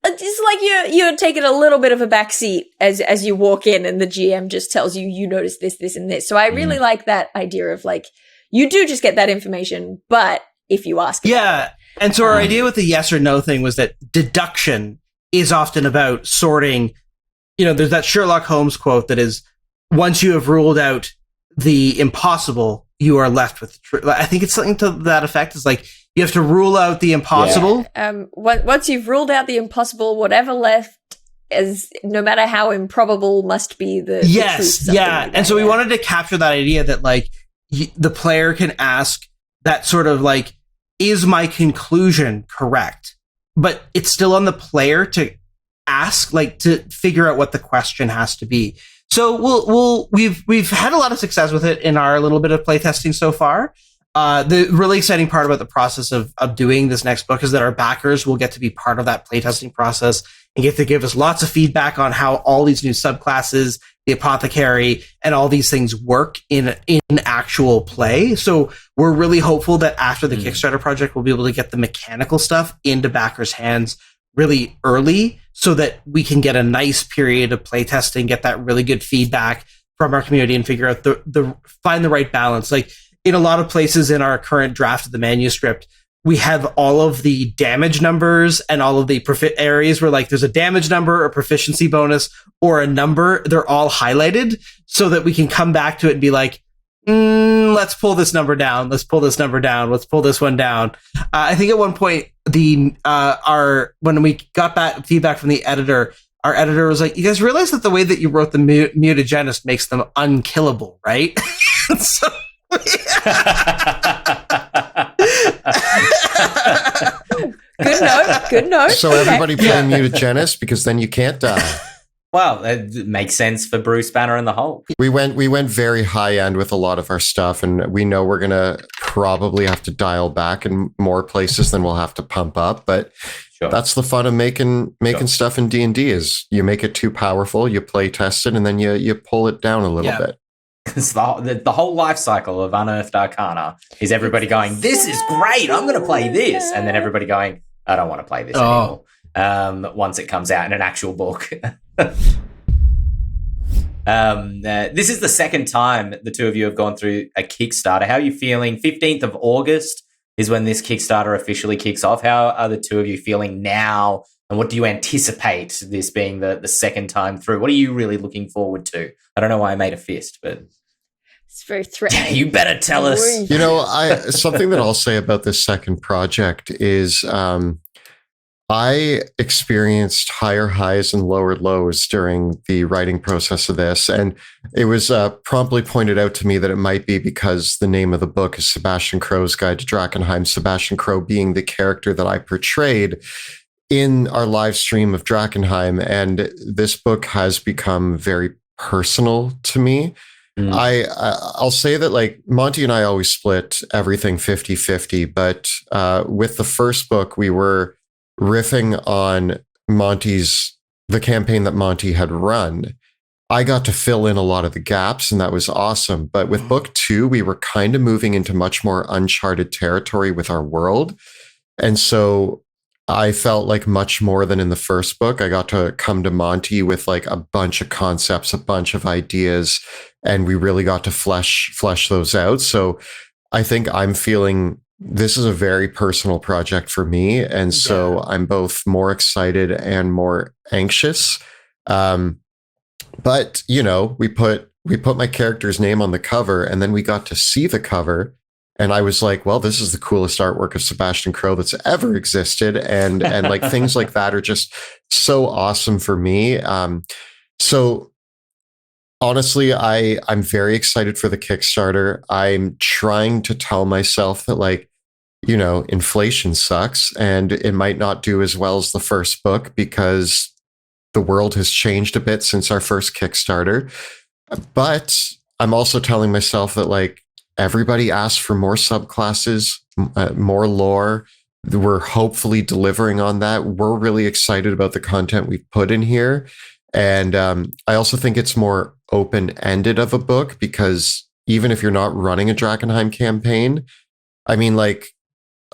it's like you're taking a little bit of a backseat as you walk in, and the GM just tells you notice this, this, and this. So I really like that idea of like, you do just get that information, but if you ask about it. And so our idea with the yes or no thing was that deduction is often about sorting. There's that Sherlock Holmes quote that is, once you have ruled out the impossible, you are left with the truth. I think it's something to that effect. It's like, you have to rule out the impossible. Yeah. Once you've ruled out the impossible, whatever left is, no matter how improbable, must be the truth. Yes, yeah. And so we wanted to capture that idea that like the player can ask that sort of like, is my conclusion correct? But it's still on the player to ask, like, to figure out what the question has to be. So we've had a lot of success with it in our little bit of playtesting so far. The really exciting part about the process of doing this next book is that our backers will get to be part of that playtesting process and get to give us lots of feedback on how all these new subclasses, the Apothecary, and all these things work in actual play. So we're really hopeful that after the Kickstarter project, we'll be able to get the mechanical stuff into backers' hands really early, so that we can get a nice period of playtesting, get that really good feedback from our community, and figure out find the right balance. Like in a lot of places in our current draft of the manuscript, we have all of the damage numbers and all of the areas where like there's a damage number, a proficiency bonus, or a number. They're all highlighted so that we can come back to it and be like, let's pull this number down. Let's pull this number down. Let's pull this one down. I think at one point when we got back feedback from the editor, our editor was like, "You guys realize that the way that you wrote the mutagenist makes them unkillable, right?" So. Good note. So everybody play mutagenist because then you can't die. Well, it makes sense for Bruce Banner and the Hulk. We went very high end with a lot of our stuff, and we know we're gonna probably have to dial back in more places than we'll have to pump up. But that's the fun of making stuff in D&D is you make it too powerful, you play test it, and then you pull it down a little bit. Because the whole life cycle of Unearthed Arcana is everybody going, "This is great, I'm going to play this," and then everybody going, "I don't want to play this anymore." Once it comes out in an actual book. This is the second time the two of you have gone through a Kickstarter. How are you feeling? 15th of August is when this Kickstarter officially kicks off. How are the two of you feeling now? And what do you anticipate this being the second time through? What are you really looking forward to? I don't know why I made a fist, but it's very threatening. You better tell us. You know, something that I'll say about this second project is I experienced higher highs and lower lows during the writing process of this. And it was promptly pointed out to me that it might be because the name of the book is Sebastian Crowe's Guide to Drakkenheim, Sebastian Crowe being the character that I portrayed in our live stream of Drakkenheim. And this book has become very personal to me. I'll say that like Monty and I always split everything 50-50, but with the first book, we were riffing on the campaign that Monty had run. I got to fill in a lot of the gaps, and that was awesome. But with book 2, we were kind of moving into much more uncharted territory with our world. And so I felt like much more than in the first book. I got to come to Monty with like a bunch of concepts, a bunch of ideas, and we really got to flesh those out. So I think I'm feeling this is a very personal project for me. And so I'm both more excited and more anxious. But, you know, we put my character's name on the cover, and then we got to see the cover. And I was like, well, this is the coolest artwork of Sebastian Crowe that's ever existed. And like things like that are just so awesome for me. So honestly, I'm very excited for the Kickstarter. I'm trying to tell myself that like, you know, inflation sucks and it might not do as well as the first book because the world has changed a bit since our first Kickstarter. But I'm also telling myself that like everybody asks for more subclasses, more lore. We're hopefully delivering on that. We're really excited about the content we've put in here. And I also think it's more open-ended of a book because even if you're not running a Drakkenheim campaign, I mean, like,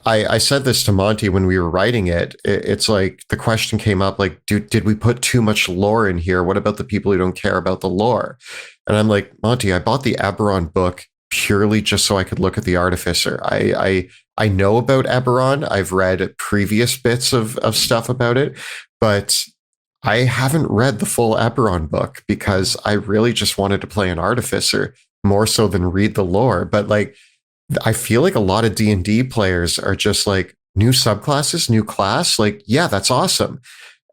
I said this to Monty when we were writing it. It's like the question came up, like, did we put too much lore in here? What about the people who don't care about the lore? And I'm like, Monty, I bought the Eberron book purely just so I could look at the Artificer. I know about Eberron. I've read previous bits of stuff about it, but I haven't read the full Eberron book because I really just wanted to play an Artificer more so than read the lore. But like, I feel like a lot of D&D players are just like, new subclasses, new class. Like, yeah, that's awesome.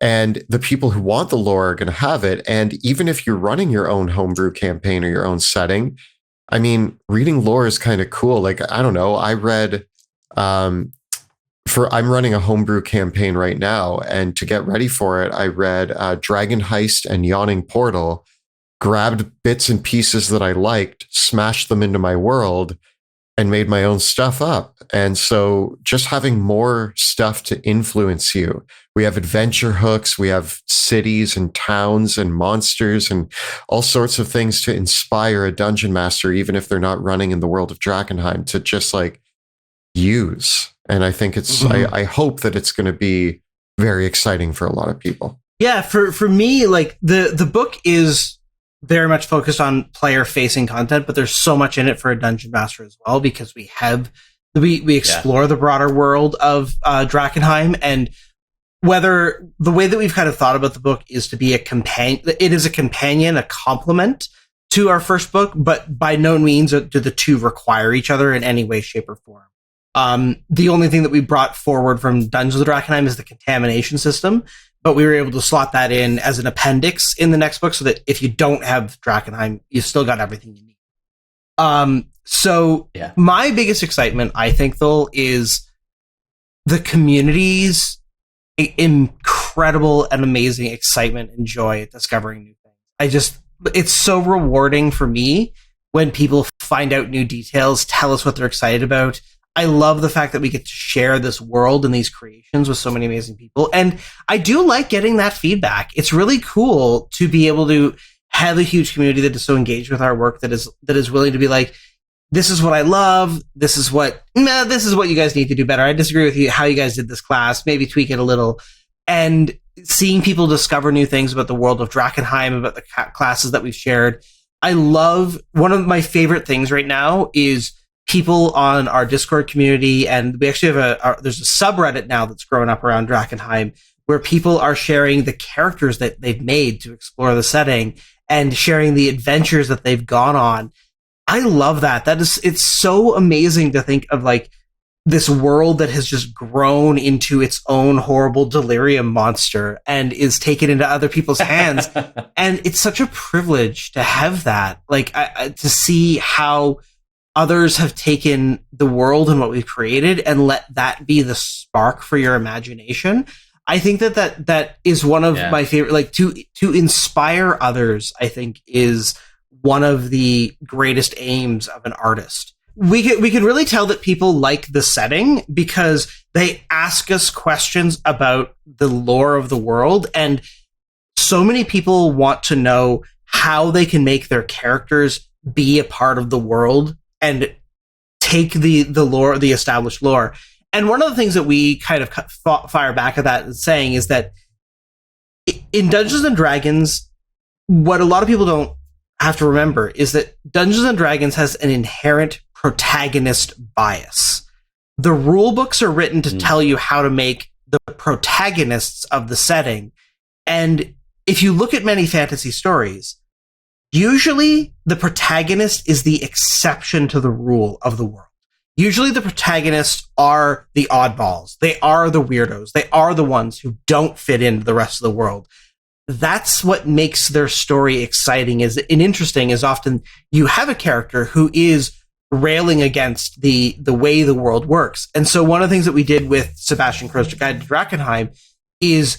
And the people who want the lore are going to have it. And even if you're running your own homebrew campaign or your own setting, I mean, reading lore is kind of cool. Like, I don't know. I read, I'm running a homebrew campaign right now. And to get ready for it, I read Dragon Heist and Yawning Portal, grabbed bits and pieces that I liked, smashed them into my world, and made my own stuff up. And so just having more stuff to influence you. We have adventure hooks, we have cities and towns and monsters and all sorts of things to inspire a dungeon master, even if they're not running in the world of Drakkenheim, to just like use. And I think it's, I hope that it's going to be very exciting for a lot of people. Yeah, for me, like the book is very much focused on player facing content, but there's so much in it for a dungeon master as well, because we have We explore the broader world of Drakkenheim, and whether the way that we've kind of thought about the book is to be a companion, it is a companion, a complement to our first book, but by no means do the two require each other in any way, shape, or form. The only thing that we brought forward from Dungeons of Drakkenheim is the contamination system, but we were able to slot that in as an appendix in the next book so that if you don't have Drakkenheim, you've still got everything you need. My biggest excitement, I think, though, is the community's incredible and amazing excitement and joy at discovering new things. It's so rewarding for me when people find out new details, tell us what they're excited about. I love the fact that we get to share this world and these creations with so many amazing people. And I do like getting that feedback. It's really cool to be able to have a huge community that is so engaged with our work, that is willing to be like, this is what I love. This is what you guys need to do better. I disagree with you how you guys did this class. Maybe tweak it a little. And seeing people discover new things about the world of Drakkenheim, about the classes that we've shared. I love, one of my favorite things right now is people on our Discord community, and we actually have there's a subreddit now that's growing up around Drakkenheim where people are sharing the characters that they've made to explore the setting and sharing the adventures that they've gone on. I love that. It's so amazing to think of like this world that has just grown into its own horrible delirium monster and is taken into other people's hands. And it's such a privilege to have that, like to see how others have taken the world and what we've created and let that be the spark for your imagination. I think that is one of my favorite, like to inspire others, I think is one of the greatest aims of an artist. We can really tell that people like the setting because they ask us questions about the lore of the world, and so many people want to know how they can make their characters be a part of the world and take the lore, the established lore. And one of the things that we kind of fire back at that and saying is that in Dungeons and Dragons, what a lot of people don't have to remember is that Dungeons and Dragons has an inherent protagonist bias. The rule books are written to tell you how to make the protagonists of the setting. And if you look at many fantasy stories, usually the protagonist is the exception to the rule of the world. Usually the protagonists are the oddballs. They are the weirdos. They are the ones who don't fit into the rest of the world. That's what makes their story exciting and interesting, is often you have a character who is railing against the way the world works. And so one of the things that we did with Sebastian Crowe's Guide to Drakkenheim is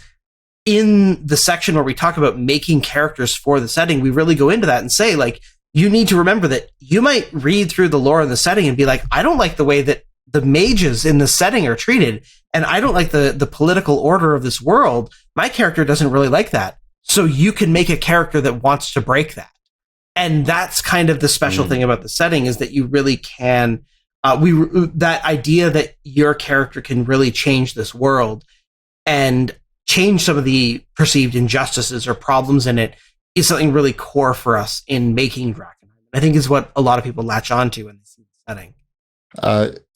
in the section where we talk about making characters for the setting, we really go into that and say, like, you need to remember that you might read through the lore in the setting and be like, I don't like the way that the mages in the setting are treated, and I don't like the political order of this world. My character doesn't really like that. So you can make a character that wants to break that. And that's kind of the special thing about the setting, is that you really can, that idea that your character can really change this world and change some of the perceived injustices or problems in it is something really core for us in making Drakkenheim. I think is what a lot of people latch onto in this setting.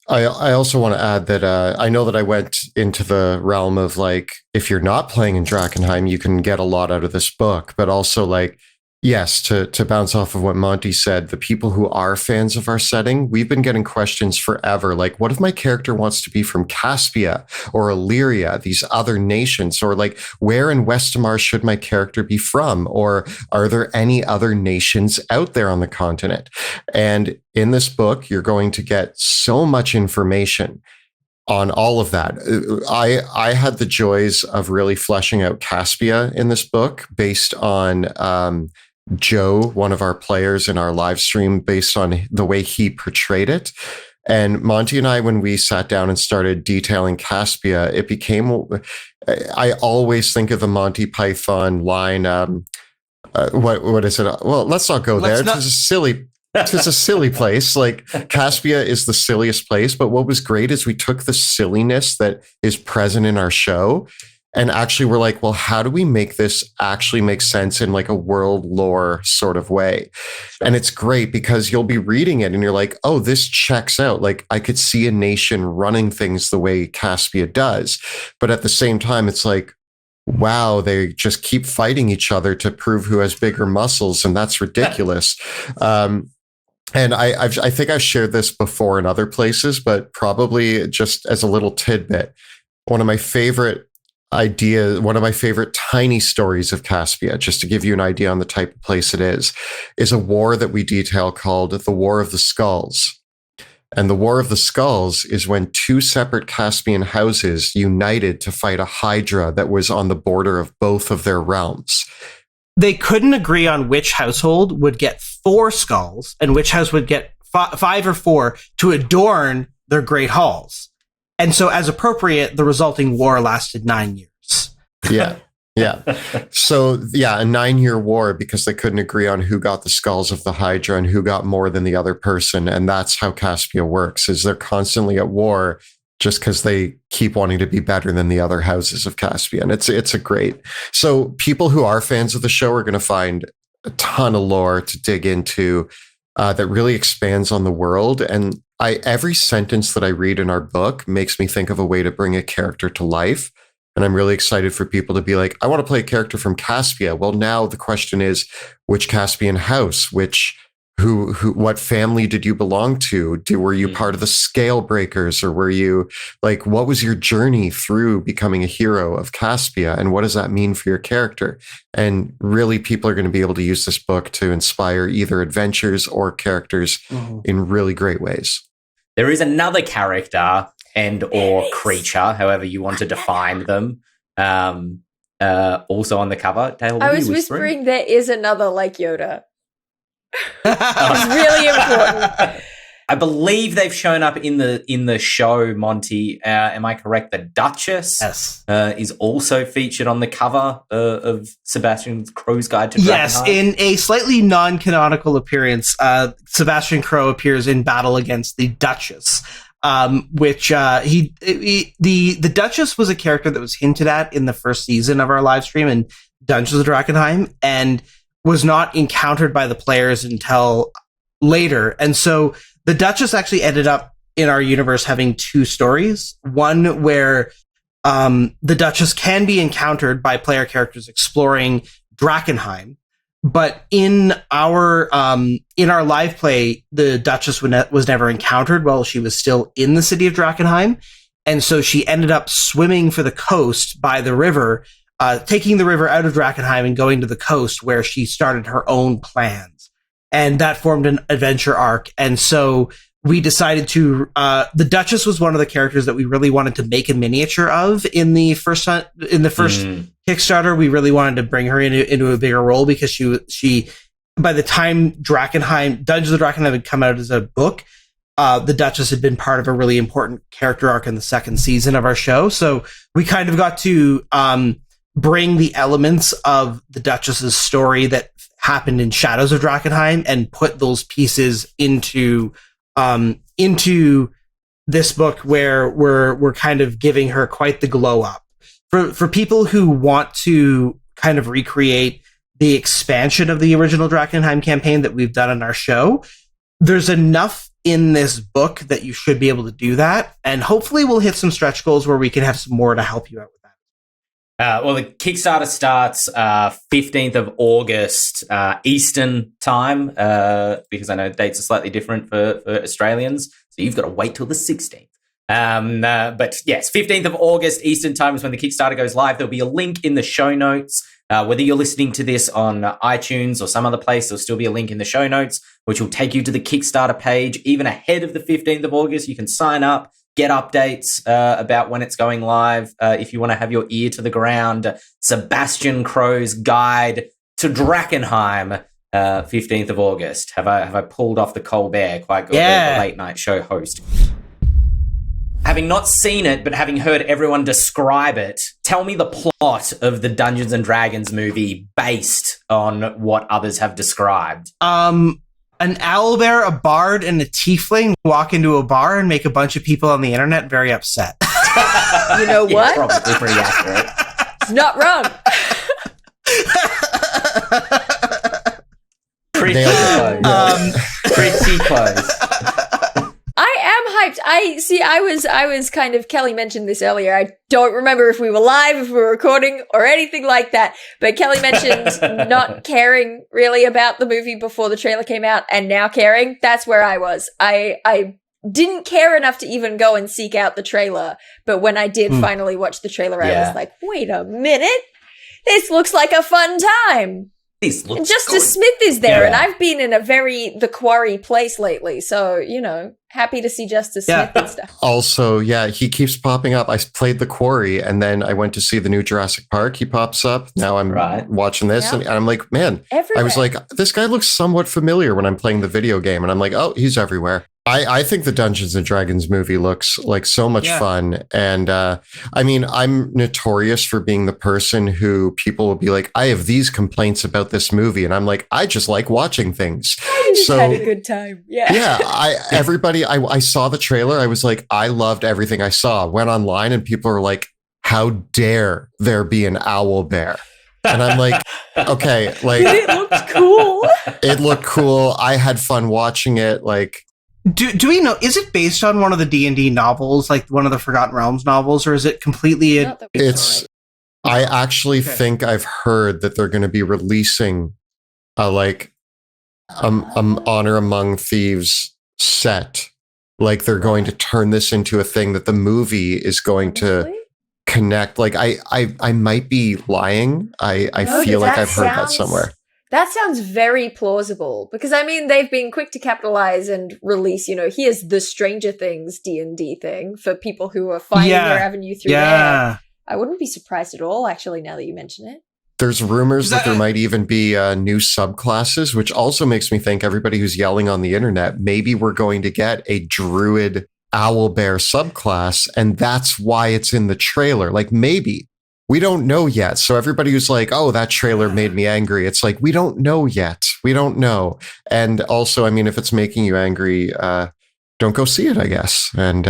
I also want to add that I know that I went into the realm of, like, if you're not playing in Drakkenheim, you can get a lot out of this book, but also, like, yes, to bounce off of what Monty said, the people who are fans of our setting, we've been getting questions forever. Like, what if my character wants to be from Caspia or Illyria, these other nations? Or, like, where in Westamar should my character be from? Or are there any other nations out there on the continent? And in this book, you're going to get so much information on all of that. I had the joys of really fleshing out Caspia in this book based on Joe, one of our players in our live stream, based on the way he portrayed it. And Monty and I, when we sat down and started detailing Caspia, it became, I always think of the Monty Python line, what is it? Well, let's not go there. It's a silly place. Like, Caspia is the silliest place. But what was great is we took the silliness that is present in our show and actually we're like, well, how do we make this actually make sense in like a world lore sort of way? Sure. And it's great because you'll be reading it and you're like, oh, this checks out. Like I could see a nation running things the way Caspia does. But at the same time, it's like, wow, they just keep fighting each other to prove who has bigger muscles. And that's ridiculous. And I think I've shared this before in other places, but probably just as a little tidbit, one of my favorite tiny stories of Caspia, just to give you an idea on the type of place it is a war that we detail called the War of the Skulls. And the War of the Skulls is when two separate Caspian houses united to fight a hydra that was on the border of both of their realms. They couldn't agree on which household would get 4 skulls and which house would get 5 or 4 to adorn their great halls. And so, as appropriate, the resulting war lasted 9 years. Yeah. So, yeah, a 9-year war because they couldn't agree on who got the skulls of the Hydra and who got more than the other person. And that's how Caspia works, is they're constantly at war just because they keep wanting to be better than the other houses of Caspia. And it's a great. So people who are fans of the show are going to find a ton of lore to dig into that really expands on the world. And every sentence that I read in our book makes me think of a way to bring a character to life. And I'm really excited for people to be like, I want to play a character from Caspia. Well, now the question is, which Caspian house, what family did you belong to? Were you part of the Scale Breakers, or were you like, what was your journey through becoming a hero of Caspia? And what does that mean for your character? And really, people are going to be able to use this book to inspire either adventures or characters in really great ways. There is another character or creature, however you want to define them, also on the cover. Dael, I was whispering there is another like Yoda. It's really important. I believe they've shown up in the show, Monty. Am I correct? The Duchess is also featured on the cover of Sebastian Crowe's Guide to Drakkenheim. Yes, in a slightly non-canonical appearance, Sebastian Crowe appears in battle against the Duchess, which the Duchess was a character that was hinted at in the first season of our live stream in Dungeons of Drakkenheim, and was not encountered by the players until later. And so the Duchess actually ended up in our universe having 2 stories. One where the Duchess can be encountered by player characters exploring Drakkenheim. But in our live play, the Duchess was never encountered while she was still in the city of Drakkenheim. And so she ended up swimming for the coast by the river, taking the river out of Drakkenheim and going to the coast where she started her own plans. And that formed an adventure arc. And so we decided to, the Duchess was one of the characters that we really wanted to make a miniature of in the first Kickstarter. We really wanted to bring her into a bigger role because she, by the time Dungeons of Drakkenheim had come out as a book, the Duchess had been part of a really important character arc in the second season of our show. So we kind of got to, bring the elements of the Duchess's story that happened in Shadows of Drakkenheim and put those pieces into this book where we're kind of giving her quite the glow up. For people who want to kind of recreate the expansion of the original Drakkenheim campaign that we've done on our show, there's enough in this book that you should be able to do that. And hopefully we'll hit some stretch goals where we can have some more to help you out with that. Well, the Kickstarter starts 15th of August Eastern time, because I know dates are slightly different for Australians. So you've got to wait till the 16th. But yes, 15th of August Eastern time is when the Kickstarter goes live. There'll be a link in the show notes. Whether you're listening to this on iTunes or some other place, there'll still be a link in the show notes, which will take you to the Kickstarter page. Even ahead of the 15th of August, you can sign up, get updates about when it's going live. If you want to have your ear to the ground, Sebastian Crowe's Guide to Drakkenheim, 15th of August. Have I pulled off the Owlbear quite good? Yeah. The late night show host. Having not seen it, but having heard everyone describe it, tell me the plot of the Dungeons and Dragons movie based on what others have described. An owlbear, a bard, and a tiefling walk into a bar and make a bunch of people on the internet very upset. You know what? Yeah, probably pretty accurate. It's not wrong. Pretty close. I am hyped. I was kind of, Kelly mentioned this earlier. I don't remember if we were live, if we were recording, or anything like that. But Kelly mentioned not caring really about the movie before the trailer came out, and now caring. That's where I was. I didn't care enough to even go and seek out the trailer. But when I did finally watch the trailer, I was like, wait a minute. This looks like a fun time. And Justice Smith is there, and I've been in a very The Quarry place lately, so, happy to see Justice Smith and stuff. Also, he keeps popping up. I played The Quarry, and then I went to see the new Jurassic Park. He pops up. Now I'm watching this, and I'm like, man, everywhere. I was like, this guy looks somewhat familiar when I'm playing the video game, and I'm like, oh, he's everywhere. I think the Dungeons & Dragons movie looks like so much fun. And I'm notorious for being the person who people will be like, I have these complaints about this movie. And I'm like, I just like watching things. I just had a good time. Yeah. I saw the trailer. I was like, I loved everything I saw. Went online and people are like, how dare there be an owlbear? And I'm like, okay, like it looked cool. It looked cool. I had fun watching it. Like, Do we know, is it based on one of the DnD novels, like one of the Forgotten Realms novels, or is it completely... I actually think I've heard that they're going to be releasing Honor Among Thieves set. Like they're going to turn this into a thing that the movie is going to connect. Like I might be lying. I feel like I've heard that somewhere. That sounds very plausible because, they've been quick to capitalize and release, here's the Stranger Things D&D thing for people who are finding their avenue through there. I wouldn't be surprised at all, actually, now that you mention it. There's rumors that there might even be new subclasses, which also makes me think everybody who's yelling on the internet, maybe we're going to get a druid owlbear subclass, and that's why it's in the trailer. Like, maybe. We don't know yet. So everybody who's like, oh, that trailer made me angry. It's like, we don't know yet. We don't know. And also, if it's making you angry, don't go see it, I guess. And,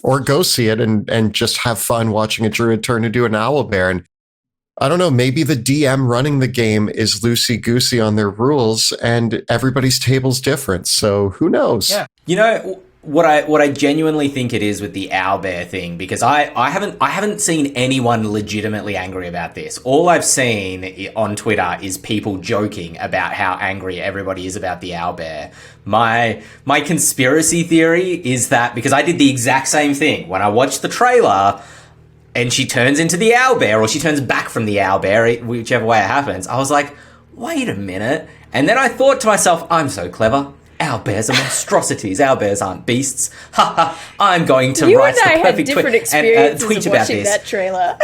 or go see it and just have fun watching a druid turn into an owlbear. And I don't know, maybe the DM running the game is loosey-goosey on their rules and everybody's table's different. So who knows? Yeah. What I genuinely think it is with the owlbear thing, because I haven't seen anyone legitimately angry about this. All I've seen on Twitter is people joking about how angry everybody is about the owlbear. My conspiracy theory is that because I did the exact same thing when I watched the trailer and she turns into the owlbear or she turns back from the owlbear, whichever way it happens, I was like, wait a minute. And then I thought to myself, I'm so clever. Owlbears are monstrosities. Owlbears aren't beasts. Ha ha! I'm going to write the perfect different experiences tweet of about watching this. That trailer.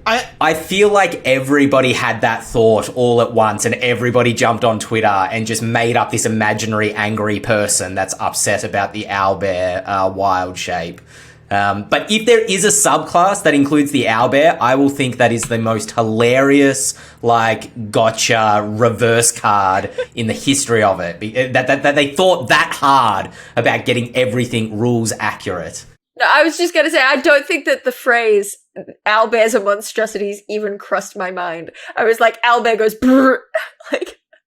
I feel like everybody had that thought all at once, and everybody jumped on Twitter and just made up this imaginary angry person that's upset about the owlbear wild shape. But if there is a subclass that includes the owlbear, I will think that is the most hilarious, gotcha reverse card in the history of it. That they thought that hard about getting everything rules accurate. No, I was just going to say, I don't think that the phrase owlbears are monstrosities even crossed my mind. I was like, owlbear goes brrr.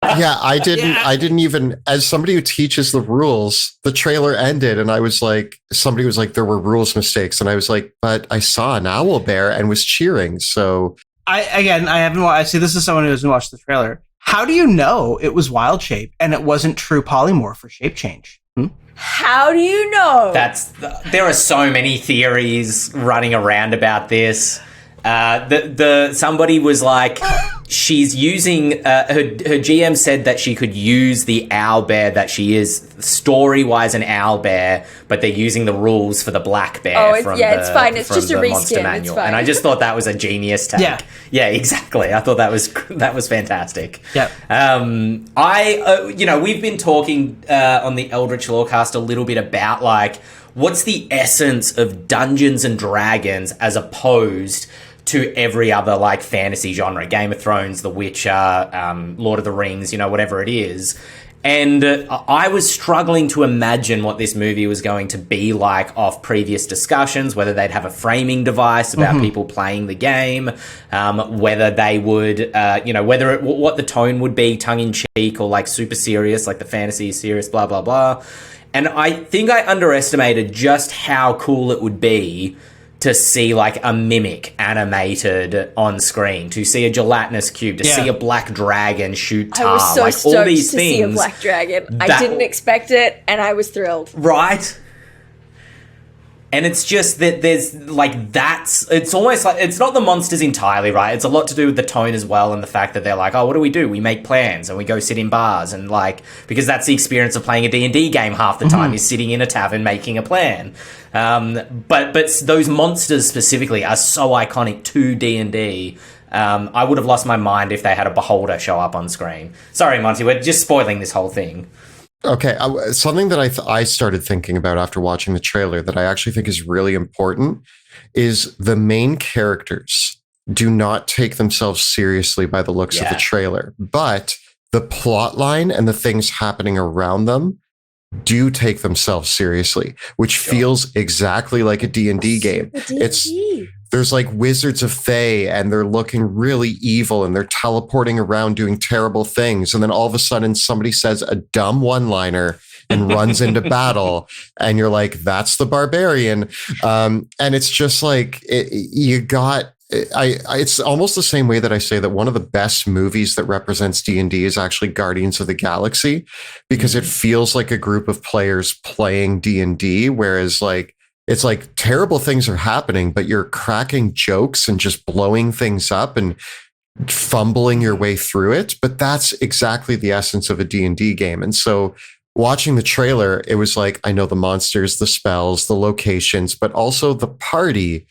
Yeah, I didn't even, as somebody who teaches the rules, the trailer ended and I was like, somebody was like, there were rules mistakes. And I was like, but I saw an owlbear and was cheering. So I haven't watched, I see this is someone who hasn't watched the trailer. How do you know it was wild shape and it wasn't true polymorph or shape change? How do you know? There are so many theories running around about this. Somebody was like, she's using her GM said that she could use the owlbear that she is story-wise an owlbear, but they're using the rules for the black bear. It's fine. It's just a reskin. It's fine. And I just thought that was a genius take. Yeah, exactly. I thought that was fantastic. Yeah. We've been talking on the Eldritch Lorecast a little bit about what's the essence of Dungeons and Dragons as opposed to every other fantasy genre, Game of Thrones, The Witcher, Lord of the Rings, whatever it is. And I was struggling to imagine what this movie was going to be like off previous discussions, whether they'd have a framing device about people playing the game, whether they would, what the tone would be, tongue-in-cheek or like super serious, like the fantasy is serious, blah, blah, blah. And I think I underestimated just how cool it would be to see like a mimic animated on screen, to see a gelatinous cube, to see a black dragon shoot tar. I was so like stoked all these to things. see a black dragon. I didn't expect it, and I was thrilled. Right? And it's just that there's like it's almost like it's not the monsters entirely, right? It's a lot to do with the tone as well, and the fact that they're like, oh, what do? We make plans and we go sit in bars, and like, because that's the experience of playing a D&D game half the time, is sitting in a tavern making a plan. But those monsters specifically are so iconic to D&D. I would have lost my mind if they had a beholder show up on screen. Sorry, Monty, we're just spoiling this whole thing. Okay, something that I started thinking about after watching the trailer that I actually think is really important is the main characters do not take themselves seriously by the looks of the trailer, but the plot line and the things happening around them do take themselves seriously, which feels exactly like a D&D game. There's like wizards of Thay, and they're looking really evil, and they're teleporting around doing terrible things. And then all of a sudden somebody says a dumb one-liner and runs into battle. And you're like, that's the barbarian. And it's just like, it's almost the same way that I say that one of the best movies that represents D&D is actually Guardians of the Galaxy, because it feels like a group of players playing D&D, whereas like, it's like terrible things are happening, but you're cracking jokes and just blowing things up and fumbling your way through it. But that's exactly the essence of a D&D game. And so watching the trailer, it was like, I know the monsters, the spells, the locations, but also the party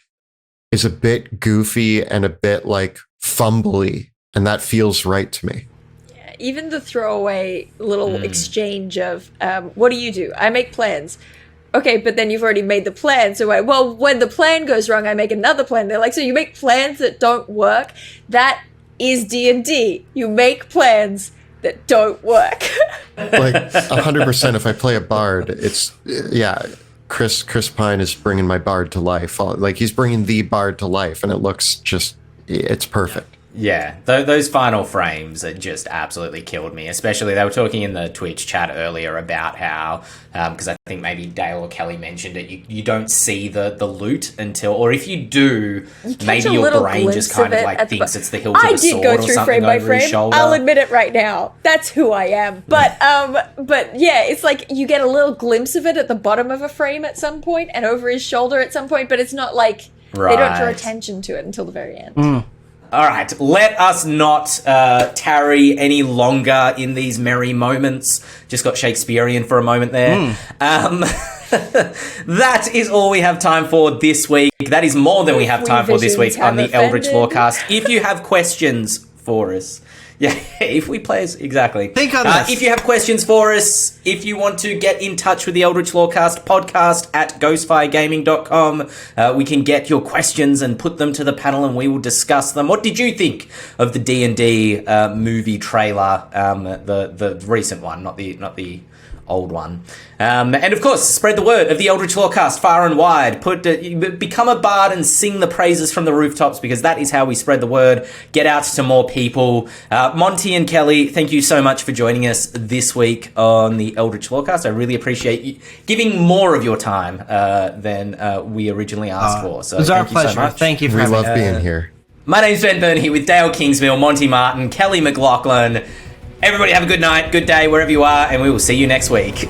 is a bit goofy and a bit like fumbly. And that feels right to me. Yeah, even the throwaway little exchange of, what do you do? I make plans. Okay, but then you've already made the plan. So, when the plan goes wrong, I make another plan. They're like, so you make plans that don't work? That is D&D. You make plans that don't work. Like 100%. If I play a bard, it's, Chris Pine is bringing my bard to life. Like he's bringing the bard to life, and it looks just, it's perfect. Yeah, those final frames it just absolutely killed me. Especially, they were talking in the Twitch chat earlier about how, because I think maybe Dael or Kelly mentioned it, you don't see the loot until, or if you do, maybe your brain just kind of like thinks it's the hilt of a sword or something over his shoulder. I'll admit it right now. That's who I am. But yeah, it's like you get a little glimpse of it at the bottom of a frame at some point and over his shoulder at some point, but it's not like they don't draw attention to it until the very end. All right, let us not tarry any longer in these merry moments. Just got Shakespearean for a moment there. That is all we have time for this week. That is more than we have time for this week on the Eldritch Lorecast. If you have questions for us, if we play us, exactly. Think on this. If you have questions for us, if you want to get in touch with the Eldritch Lorecast podcast at ghostfiregaming.com, we can get your questions and put them to the panel and we will discuss them. What did you think of the D&D movie trailer, the recent one, not the old one? And of course, spread the word of the Eldritch Lorecast far and wide. Become a bard and sing the praises from the rooftops, because that is how we spread the word, get out to more people. Monty and Kelly, thank you so much for joining us this week on the Eldritch Lorecast. I really appreciate you giving more of your time than we originally asked for. So it was our thank you so pleasure. much. Thank you for We having love us. being here. My name's Ben Byrne here with Dael Kingsmill, Monty Martin, Kelly McLaughlin. Everybody have a good night, good day, wherever you are, and we will see you next week.